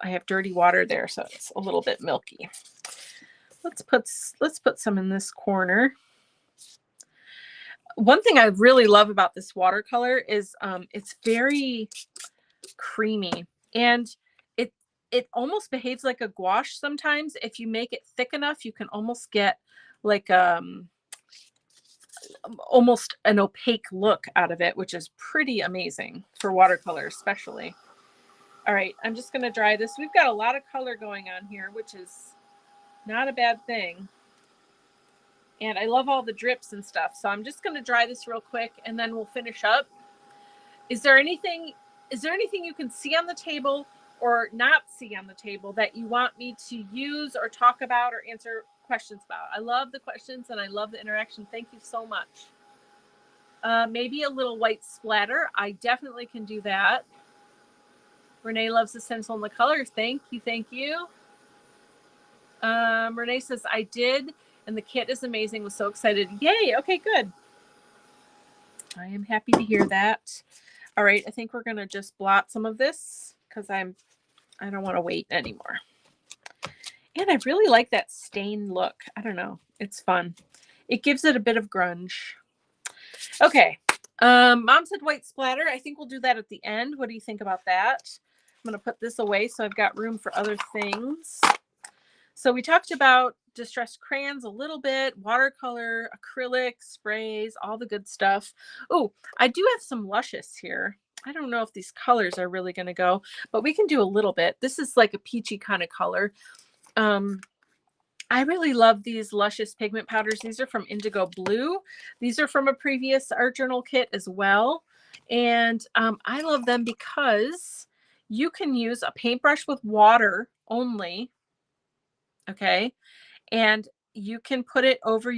I have dirty water there, so it's a little bit milky. Let's put some in this corner. One thing I really love about this watercolor is it's very creamy, and it almost behaves like a gouache sometimes. If you make it thick enough, you can almost get like almost an opaque look out of it, which is pretty amazing for watercolor especially. All right, I'm just going to dry this. We've got a lot of color going on here, which is not a bad thing. And I love all the drips and stuff. So I'm just going to dry this real quick and then we'll finish up. Is there anything you can see on the table or not see on the table that you want me to use or talk about or answer questions about? I love the questions and I love the interaction. Thank you so much. Maybe a little white splatter. I definitely can do that. Renee loves the stencil and the colors. Thank you. Thank you. Renee says, I did, and the kit is amazing. Was so excited. Yay. Okay, good. I am happy to hear that. All right, I think we're going to just blot some of this because I don't want to wait anymore. And I really like that stain look. I don't know. It's fun. It gives it a bit of grunge. Okay. Mom said white splatter. I think we'll do that at the end. What do you think about that? I'm going to put this away so I've got room for other things. So we talked about distressed crayons a little bit, watercolor, acrylic, sprays, all the good stuff. Oh, I do have some Luscious here. I don't know if these colors are really going to go, but we can do a little bit. This is like a peachy kind of color. I really love these Luscious pigment powders. These are from Indigo Blue. These are from a previous art journal kit as well. And I love them because you can use a paintbrush with water only. Okay. And you can put it over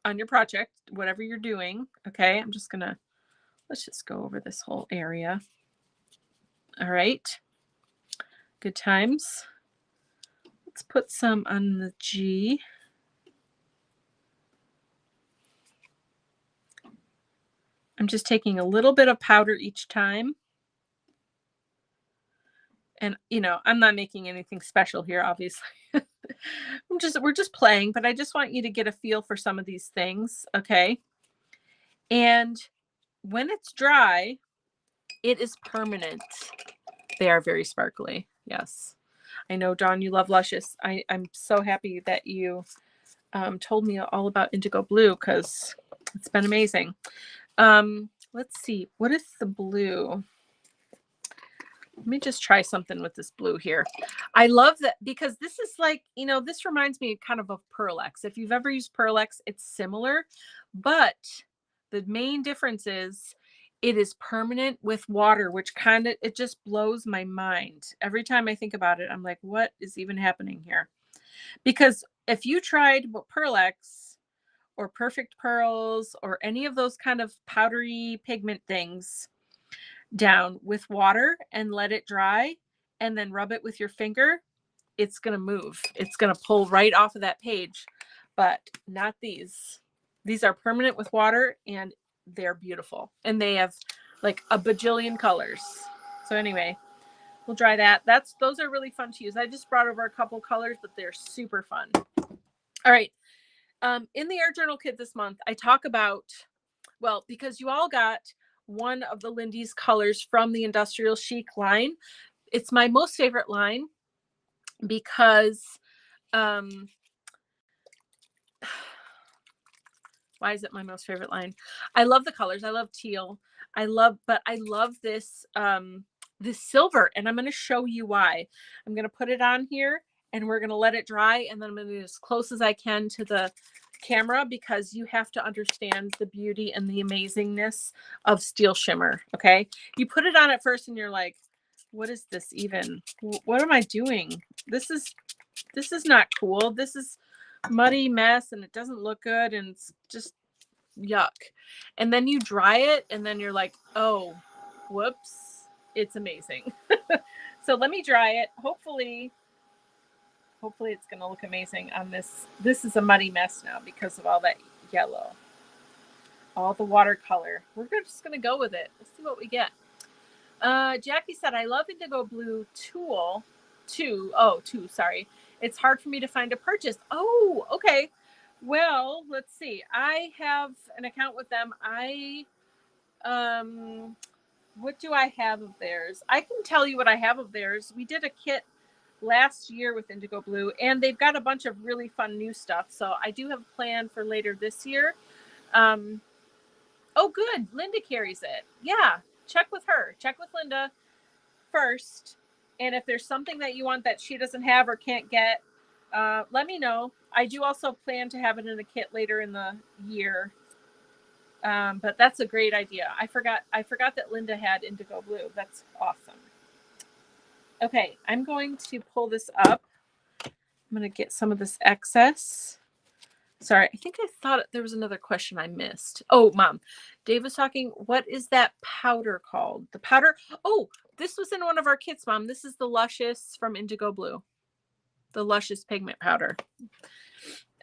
on your project, whatever you're doing. Okay. Let's just go over this whole area. All right. Good times. Let's put some on the G. I'm just taking a little bit of powder each time. And, I'm not making anything special here, obviously. We're just playing, but I just want you to get a feel for some of these things, okay? And when it's dry, it is permanent. They are very sparkly. Yes. I know, Dawn, you love Luscious. I'm so happy that you told me all about Indigo Blue because it's been amazing. Let's see. What is the blue? Let me just try something with this blue here. I love that because this is like, this reminds me kind of Pearl-Ex. If you've ever used Pearl-Ex, it's similar, but the main difference is it is permanent with water, which it just blows my mind. Every time I think about it, I'm like, what is even happening here? Because if you tried Pearl-Ex or Perfect Pearls or any of those kind of powdery pigment things down with water and let it dry and then rub it with your finger, it's going to move. It's going to pull right off of that page, but not these. These are permanent with water and they're beautiful. And they have like a bajillion colors. So anyway, we'll dry that. Those are really fun to use. I just brought over a couple colors, but they're super fun. All right. In the art journal kit this month, I talk about, because you all got one of the Lindy's colors from the Industrial Chic line. It's my most favorite line because why is it my most favorite line? I love the colors. I love teal. I love this this silver, and I'm going to show you why. I'm going to put it on here and we're going to let it dry, and then I'm going to get as close as I can to the camera because you have to understand the beauty and the amazingness of steel shimmer. Okay, you put it on at first and you're like, what is this even? What am I doing? This is this is not cool. This is muddy mess and it doesn't look good and it's just yuck. And then you dry it and then you're like, oh, whoops, it's amazing. So let me dry it. Hopefully it's going to look amazing on this. This is a muddy mess now because of all that yellow, all the watercolor. We're just going to go with it. Let's see what we get. Jackie said, I love Indigo Blue Tool. Two, sorry. It's hard for me to find a purchase. Oh, okay. Well, let's see. I have an account with them. What do I have of theirs? I can tell you what I have of theirs. We did a kit last year with Indigo Blue, and they've got a bunch of really fun new stuff. So I do have a plan for later this year. Oh, good. Linda carries it. Yeah. Check with her. Check with Linda first. And if there's something that you want that she doesn't have or can't get, let me know. I do also plan to have it in a kit later in the year. But that's a great idea. I forgot that Linda had Indigo Blue. That's awesome. Okay, I'm going to pull this up. I'm going to get some of this excess. Sorry, I think I thought there was another question I missed. Oh, Mom. Dave was talking, what is that powder called? The powder? Oh, this was in one of our kits, Mom. This is the Luscious from Indigo Blue. The Luscious pigment powder.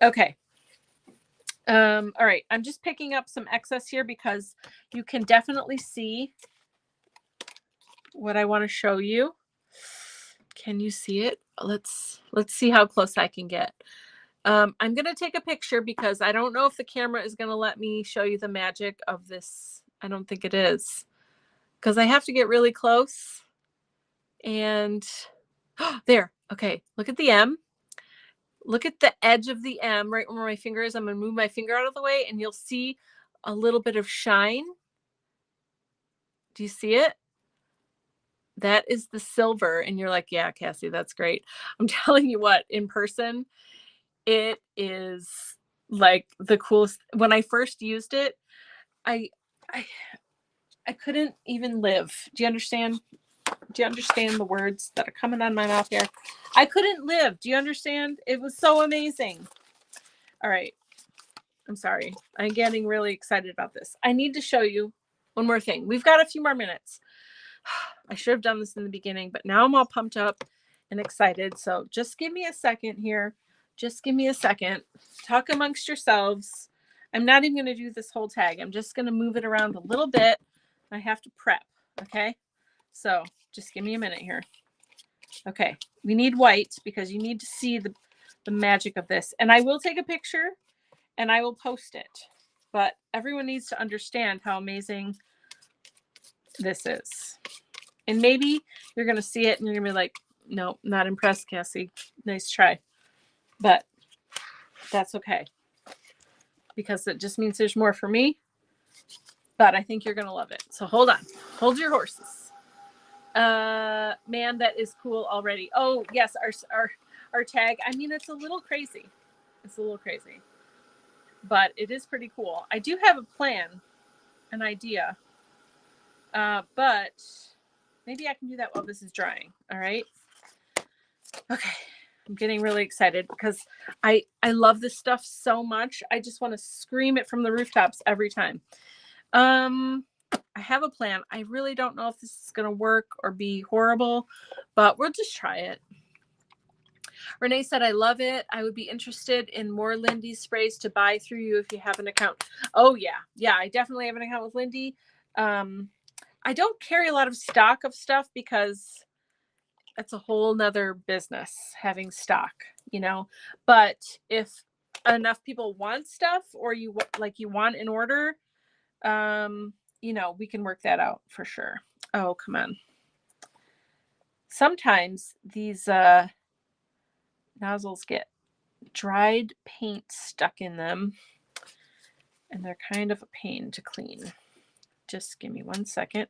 Okay. All right. I'm just picking up some excess here because you can definitely see what I want to show you. Can you see it? Let's see how close I can get. I'm going to take a picture because I don't know if the camera is going to let me show you the magic of this. I don't think it is because I have to get really close. And there. Okay. Look at the M. Look at the edge of the M right where my finger is. I'm going to move my finger out of the way and you'll see a little bit of shine. Do you see it? That is the silver. And you're like, yeah, Cassie, that's great. I'm telling you what, in person, it is like the coolest. When I first used it, I couldn't even live. Do you understand? Do you understand the words that are coming out of my mouth here? I couldn't live. Do you understand? It was so amazing. All right. I'm sorry. I'm getting really excited about this. I need to show you one more thing. We've got a few more minutes. I should have done this in the beginning, but now I'm all pumped up and excited. So just give me a second here. Just give me a second. Talk amongst yourselves. I'm not even going to do this whole tag. I'm just going to move it around a little bit. I have to prep. Okay. So just give me a minute here. Okay. We need white because you need to see the magic of this. And I will take a picture and I will post it. But everyone needs to understand how amazing this is. And maybe you're going to see it and you're going to be like, no, not impressed, Cassie. Nice try. But that's okay. Because it just means there's more for me. But I think you're going to love it. So hold on. Hold your horses. Man, that is cool already. Oh, yes, our tag. I mean, it's a little crazy. It's a little crazy. But it is pretty cool. I do have a plan, an idea. But maybe I can do that while this is drying. All right. Okay. I'm getting really excited because I love this stuff so much. I just want to scream it from the rooftops every time. I have a plan. I really don't know if this is going to work or be horrible, but we'll just try it. Renee said, I love it. I would be interested in more Lindy sprays to buy through you if you have an account. Oh, yeah. Yeah, I definitely have an account with Lindy. I don't carry a lot of stock of stuff because that's a whole nother business, having stock, you know. But if enough people want stuff or you want an order, you know, we can work that out for sure. Oh, come on. Sometimes these nozzles get dried paint stuck in them and they're kind of a pain to clean. Just give me 1 second.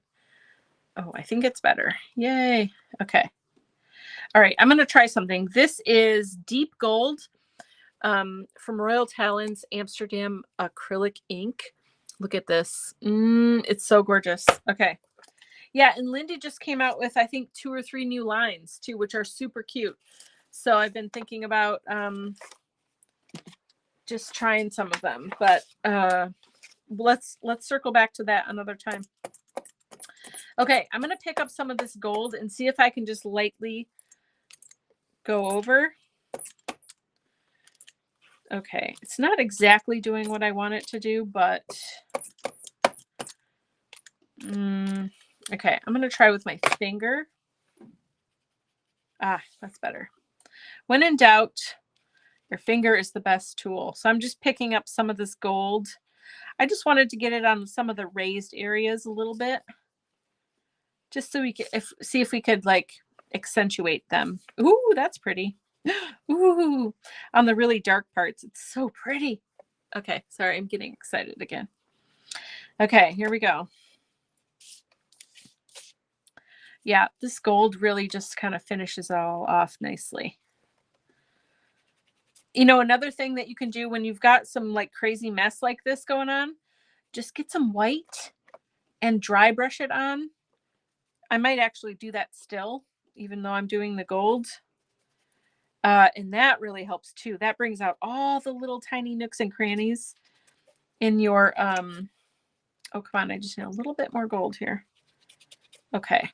Oh, I think it's better. Yay. Okay. All right. I'm going to try something. This is Deep Gold from Royal Talons Amsterdam acrylic ink. Look at this. It's so gorgeous. Okay. Yeah. And Lindy just came out with, I think, 2 or 3 new lines too, which are super cute. So I've been thinking about just trying some of them, but let's circle back to that another time. Okay, I'm going to pick up some of this gold and see if I can just lightly go over. Okay, it's not exactly doing what I want it to do, but okay, I'm going to try with my finger. Ah, that's better. When in doubt, your finger is the best tool. So I'm just picking up some of this gold. I just wanted to get it on some of the raised areas a little bit, just so we could see if we could like accentuate them. Ooh, that's pretty. Ooh, on the really dark parts, it's so pretty. Okay, sorry, I'm getting excited again. Okay, here we go. Yeah, this gold really just kind of finishes it all off nicely. You know, another thing that you can do when you've got some like crazy mess like this going on, just get some white and dry brush it on. I might actually do that still, even though I'm doing the gold. And that really helps too. That brings out all the little tiny nooks and crannies in your, oh, come on. I just need a little bit more gold here. Okay.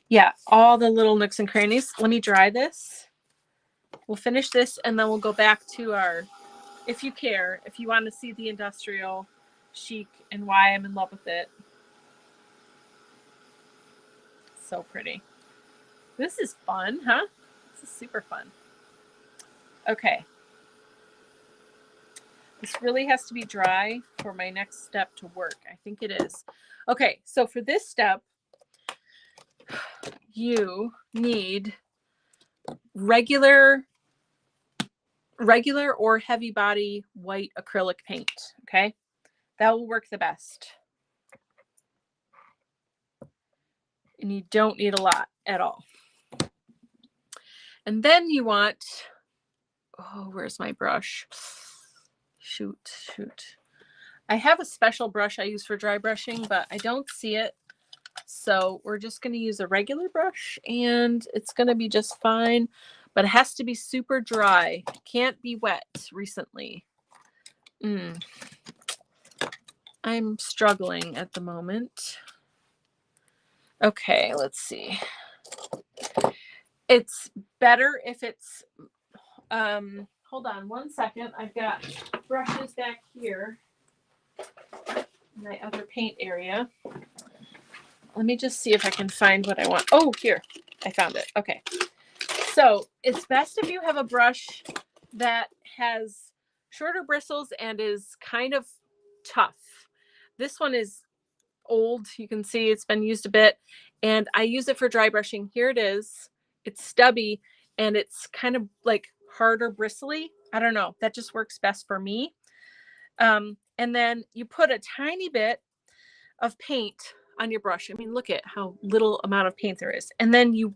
Yeah, all the little nooks and crannies. Let me dry this. We'll finish this and then we'll go back to our, if you care, if you want to see the industrial chic and why I'm in love with it. So pretty. This is fun, huh? This is super fun. Okay. This really has to be dry for my next step to work. I think it is. Okay, so for this step, you need regular or heavy body white acrylic paint, okay? That will work the best. And you don't need a lot at all. And then you want, oh, where's my brush? Shoot. I have a special brush I use for dry brushing, but I don't see it. So we're just going to use a regular brush and it's going to be just fine, but it has to be super dry. It can't be wet recently. I'm struggling at the moment. Okay, let's see. It's better if it's, hold on one second. I've got brushes back here in my other paint area. Let me just see if I can find what I want. Oh, here, I found it. Okay. So it's best if you have a brush that has shorter bristles and is kind of tough. This one is old. You can see it's been used a bit. And I use it for dry brushing. Here it is. It's stubby and it's kind of like harder bristly. I don't know. That just works best for me. And then you put a tiny bit of paint on your brush. I mean, look at how little amount of paint there is. And then you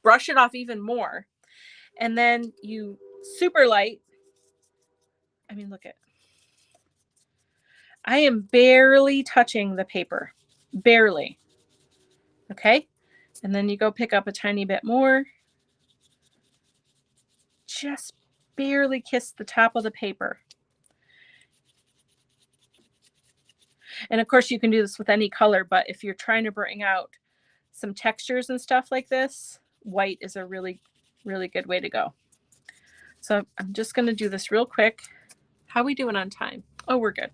brush it off even more. And then you super light. I mean, look at, I am barely touching the paper. Barely. Okay. And then you go pick up a tiny bit more. Just barely kiss the top of the paper. And of course you can do this with any color, but if you're trying to bring out some textures and stuff like this, white is a really, really good way to go. So I'm just going to do this real quick. How are we doing on time? Oh, we're good.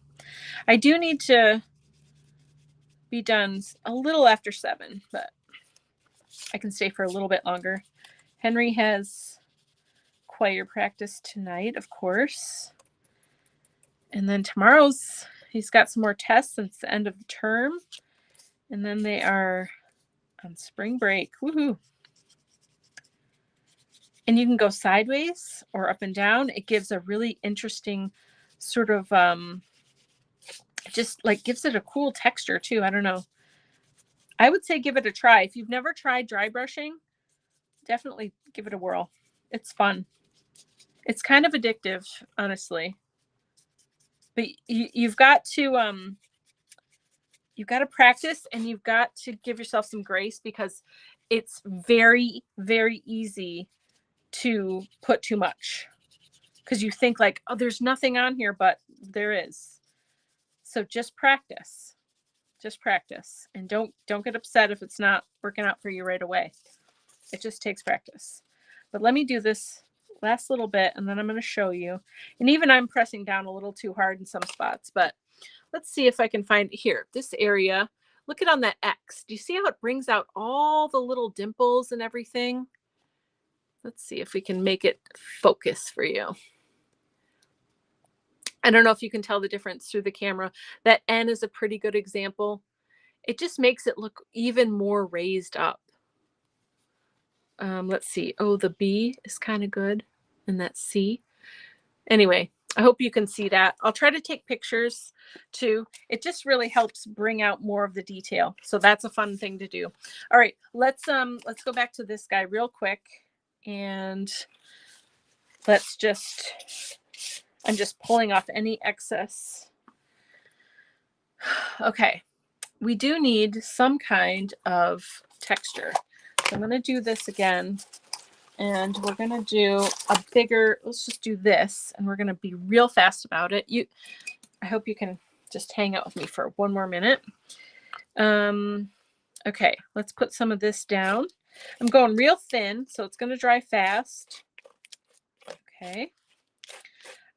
I do need to be done a little after 7, but I can stay for a little bit longer. Henry has choir practice tonight, of course. And then tomorrow's, he's got some more tests since the end of the term. And then they are on spring break. Woohoo. And you can go sideways or up and down. It gives a really interesting sort of, just like gives it a cool texture too. I don't know. I would say give it a try. If you've never tried dry brushing, definitely give it a whirl. It's fun. It's kind of addictive, honestly. But you've got to practice and you've got to give yourself some grace because it's very, very easy to put too much, because you think like, oh, there's nothing on here, but there is. So just practice. Just practice, and don't get upset if it's not working out for you right away. It just takes practice. But let me do this last little bit, and then I'm going to show you. And even I'm pressing down a little too hard in some spots, but let's see if I can find here, this area. Look at on that X. Do you see how it brings out all the little dimples and everything? Let's see if we can make it focus for you. I don't know if you can tell the difference through the camera. That N is a pretty good example. It just makes it look even more raised up. Let's see. Oh, the B is kind of good. And that C. Anyway, I hope you can see that. I'll try to take pictures too. It just really helps bring out more of the detail. So that's a fun thing to do. All right, let's go back to this guy real quick. And let's just, I'm just pulling off any excess. Okay, we do need some kind of texture. So I'm going to do this again, and we're going to do a bigger, let's just do this, and we're going to be real fast about it. I hope you can just hang out with me for one more minute. Okay, let's put some of this down. I'm going real thin, so it's going to dry fast. Okay.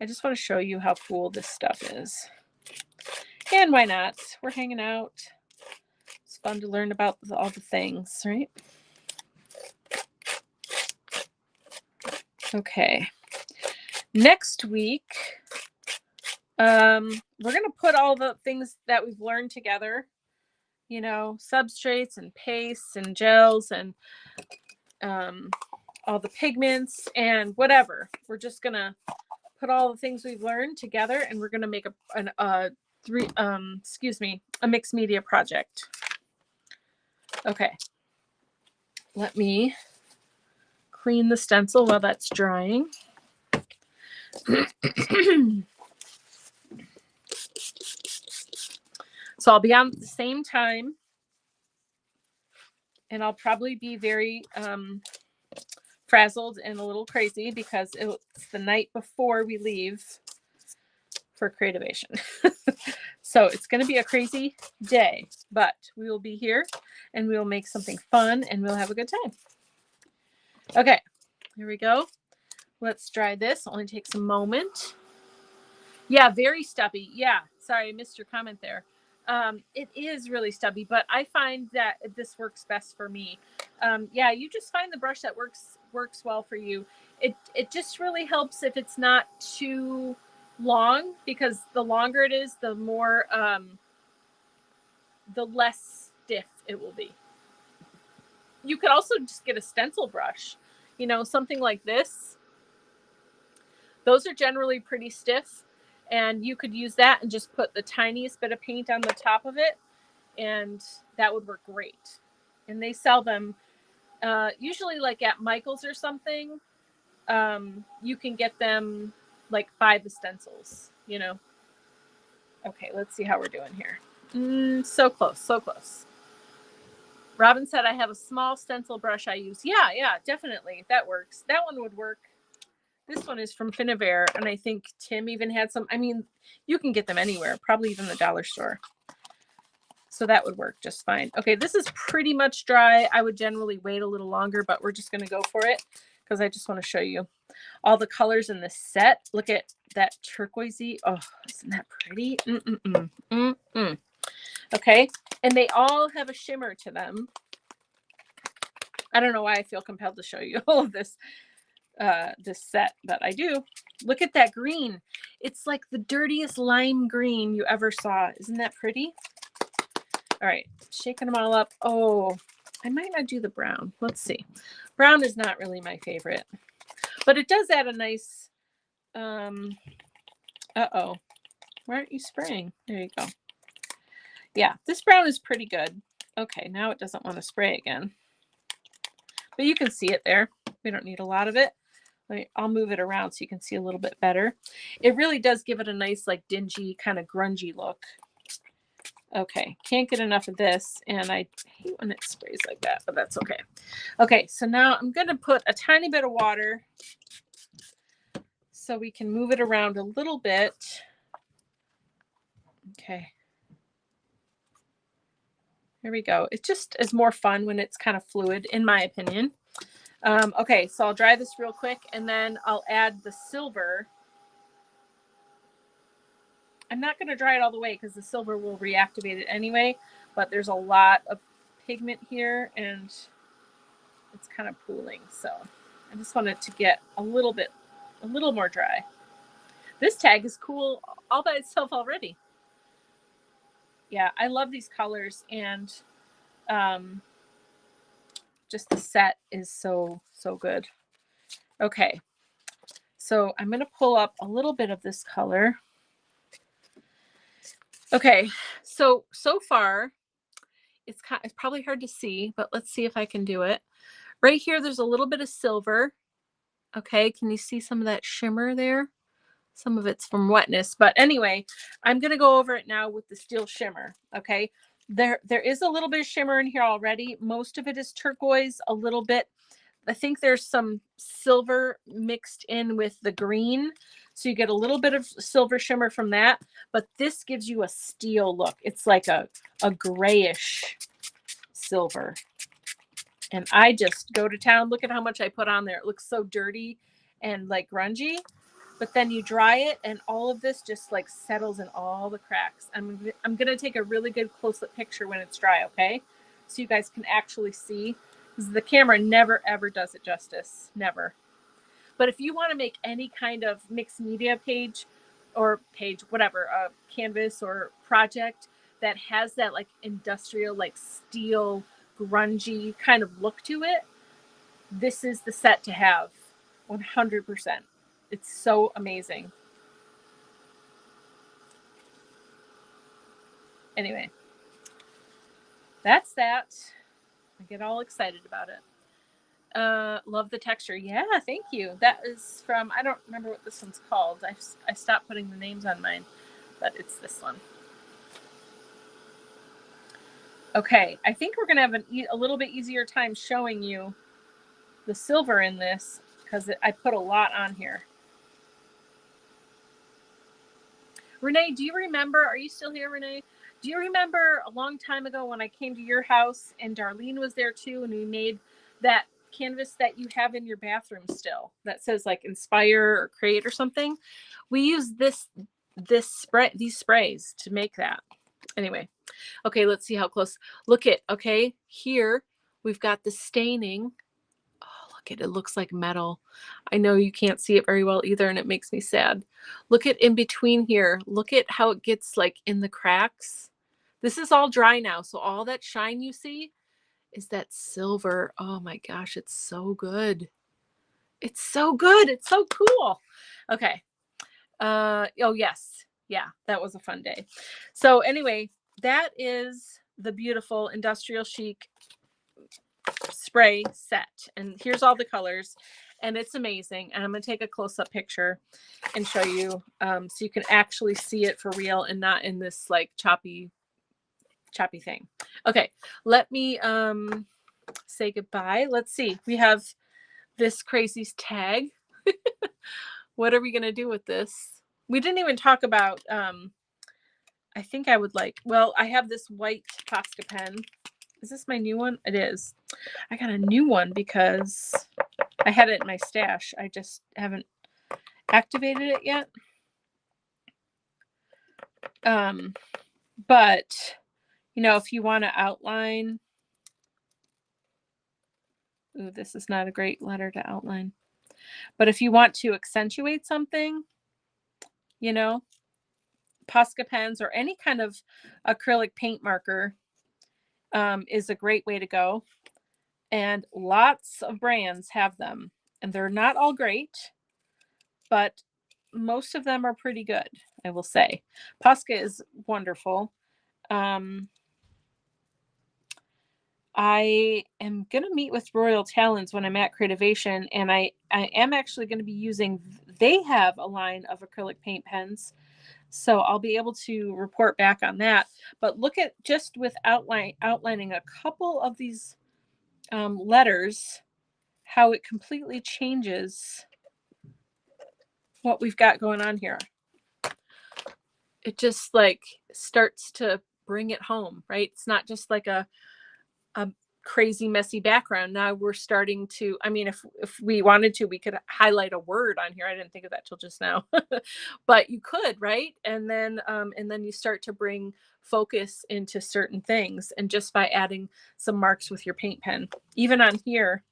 I just want to show you how cool this stuff is. And why not? We're hanging out. It's fun to learn about all the things, right? Okay. Next week, we're going to put all the things that we've learned together, you know, substrates and pastes and gels and all the pigments and whatever. We're just going to put all the things we've learned together, and we're going to make a mixed media project. Okay. Let me clean the stencil while that's drying. So I'll be on at the same time, and I'll probably be very frazzled and a little crazy because it's the night before we leave for Creativation. So it's going to be a crazy day, but we will be here and we will make something fun and we'll have a good time. Okay, here we go. Let's dry this. Only takes a moment. Yeah, very stubby. Yeah, sorry, I missed your comment there. It is really stubby, but I find that this works best for me. Yeah, you just find the brush that works well for you. It just really helps if it's not too long, because the longer it is, the more the less stiff it will be. You could also just get a stencil brush, you know, something like this. Those are generally pretty stiff, and you could use that and just put the tiniest bit of paint on the top of it, and that would work great. And they sell them usually like at Michael's or something. You can get them like by the stencils, you know. Okay, let's see how we're doing here. So close, so close. Robin said I have a small stencil brush I use. Yeah, definitely. That works. That one would work. This one is from Finavere, and I think Tim even had some. I mean, you can get them anywhere, probably even the dollar store. So that would work just fine. Okay, this is pretty much dry. I would generally wait a little longer, but we're just going to go for it because I just want to show you all the colors in this set. Look at that turquoisey. Oh, isn't that pretty? Okay, and they all have a shimmer to them. I don't know why I feel compelled to show you all of this set, but I do. Look at that green. It's like the dirtiest lime green you ever saw. Isn't that pretty? All right, shaking them all up. Oh, I might not do the brown. Let's see. Brown is not really my favorite, but it does add a nice, uh-oh, why aren't you spraying? There you go. Yeah, this brown is pretty good. Okay, now it doesn't want to spray again, but you can see it there. We don't need a lot of it. I'll move it around so you can see a little bit better. It really does give it a nice, like, dingy, kind of grungy look. Okay, can't get enough of this, and I hate when it sprays like that, but that's okay. Okay, so now I'm going to put a tiny bit of water so we can move it around a little bit. Okay. Here we go. It just is more fun when it's kind of fluid, in my opinion. Okay, so I'll dry this real quick, and then I'll add the silver. I'm not going to dry it all the way because the silver will reactivate it anyway, but there's a lot of pigment here, and it's kind of pooling. So I just wanted to get a little more dry. This tag is cool all by itself already. Yeah, I love these colors, and just the set is so good. Okay, so I'm going to pull up a little bit of this color. Okay, so far it's probably hard to see, but let's see if I can do it. Right here, there's a little bit of silver. Okay, can you see some of that shimmer there? Some of it's from wetness, but anyway, I'm going to go over it now with the steel shimmer. Okay, there is a little bit of shimmer in here already. Most of it is turquoise, a little bit. I think there's some silver mixed in with the green, so you get a little bit of silver shimmer from that, but this gives you a steel look. It's like a grayish silver. And I just go to town. Look at how much I put on there. It looks so dirty and like grungy, but then you dry it and all of this just like settles in all the cracks. I'm going to take a really good close-up picture when it's dry, okay? So you guys can actually see, because the camera never ever does it justice, never. But if you want to make any kind of mixed media page, whatever, a canvas or project that has that like industrial, like steel, grungy kind of look to it, this is the set to have. 100%. It's so amazing. Anyway, that's that. I get all excited about it. Love the texture. Yeah, thank you. That is from, I don't remember what this one's called. I stopped putting the names on mine, but it's this one. Okay, I think we're gonna have a little bit easier time showing you the silver in this because I put a lot on here. Renee, do you remember, are you still here, Renee? Do you remember a long time ago when I came to your house and Darlene was there too, and we made that canvas that you have in your bathroom still that says like inspire or create or something? We use these sprays to make that. Anyway, okay, let's see how close. Look at, okay, here we've got the staining. Oh, look at it, looks like metal. I know you can't see it very well either, and it makes me sad. Look at in between here. Look at how it gets like in the cracks. This is all dry now, so all that shine you see is that silver. Oh my gosh, it's so good. It's so good. It's so cool. Okay. Oh yes. Yeah, that was a fun day. So anyway, that is the beautiful industrial chic spray set, and here's all the colors, and it's amazing. And I'm going to take a close-up picture and show you so you can actually see it for real and not in this like choppy thing. Okay, let me say goodbye. Let's see, we have this crazy tag. What are we going to do with this? We didn't even talk about I think I would like, well, I have this white Posca pen. Is this my new one? It is. I got a new one because I had it in my stash. I just haven't activated it yet. But you know, if you want to outline, ooh, this is not a great letter to outline. But if you want to accentuate something, you know, Posca pens or any kind of acrylic paint marker is a great way to go. And lots of brands have them, and they're not all great, but most of them are pretty good, I will say. Posca is wonderful. I am going to meet with Royal Talons when I'm at Creativation, and I am actually going to be using, they have a line of acrylic paint pens So I'll be able to report back on that. But look at just with outlining a couple of these letters, how it completely changes what we've got going on here. It just like starts to bring it home, right? It's not just like a crazy messy background. Now we're starting to, I mean, if we wanted to, we could highlight a word on here. I didn't think of that till just now. But you could, right? And then you start to bring focus into certain things, and just by adding some marks with your paint pen. Even on here,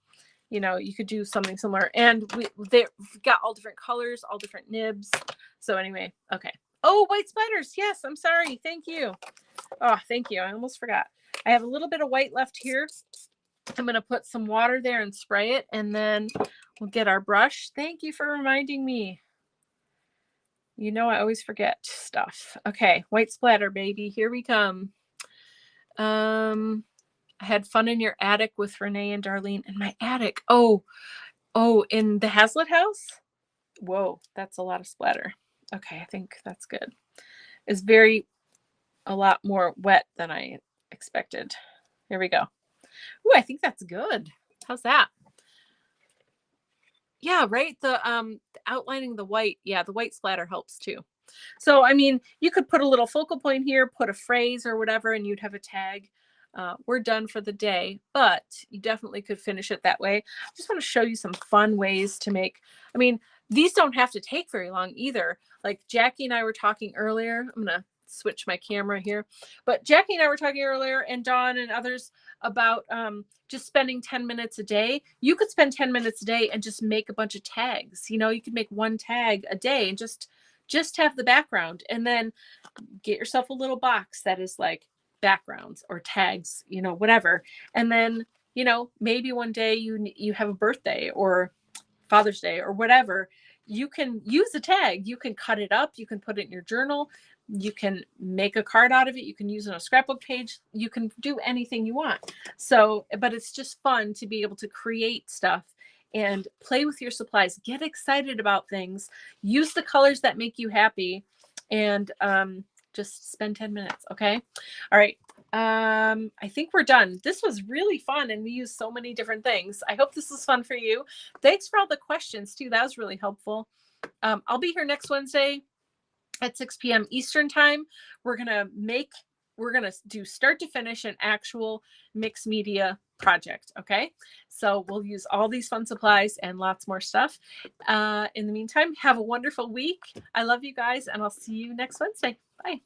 you know, you could do something similar. And they've got all different colors, all different nibs. So anyway, okay. Oh, white splatters. Yes, I'm sorry. Thank you. Oh, thank you. I almost forgot. I have a little bit of white left here. I'm going to put some water there and spray it, and then we'll get our brush. Thank you for reminding me. You know, I always forget stuff. Okay, white splatter, baby. Here we come. I had fun in your attic with Renee and Darlene. In my attic. Oh, in the Hazlitt house? Whoa, that's a lot of splatter. Okay, I think that's good. It's a lot more wet than I expected. Here we go. Ooh, I think that's good. How's that? Yeah, right. The outlining the white. Yeah, the white splatter helps too. So, I mean, you could put a little focal point here, put a phrase or whatever, and you'd have a tag. We're done for the day, but you definitely could finish it that way. I just want to show you some fun ways to make, I mean, these don't have to take very long either. Like Jackie and I were talking earlier. I'm going to switch my camera here. But Jackie and I were talking earlier, and Dawn and others, about just spending 10 minutes a day. You could spend 10 minutes a day and just make a bunch of tags. You know, you could make one tag a day and just have the background, and then get yourself a little box that is like backgrounds or tags, you know, whatever. And then, you know, maybe one day you have a birthday or Father's Day or whatever, you can use a tag. You can cut it up, you can put it in your journal, you can make a card out of it, you can use it on a scrapbook page, you can do anything you want. So, but it's just fun to be able to create stuff and play with your supplies, get excited about things, use the colors that make you happy, and just spend 10 minutes. Okay. All right. I think we're done. This was really fun, and we used so many different things. I hope this was fun for you. Thanks for all the questions too. That was really helpful. I'll be here next Wednesday at 6 p.m. Eastern time. We're going to do start to finish an actual mixed media project. Okay. So we'll use all these fun supplies and lots more stuff. In the meantime, have a wonderful week. I love you guys, and I'll see you next Wednesday. Bye.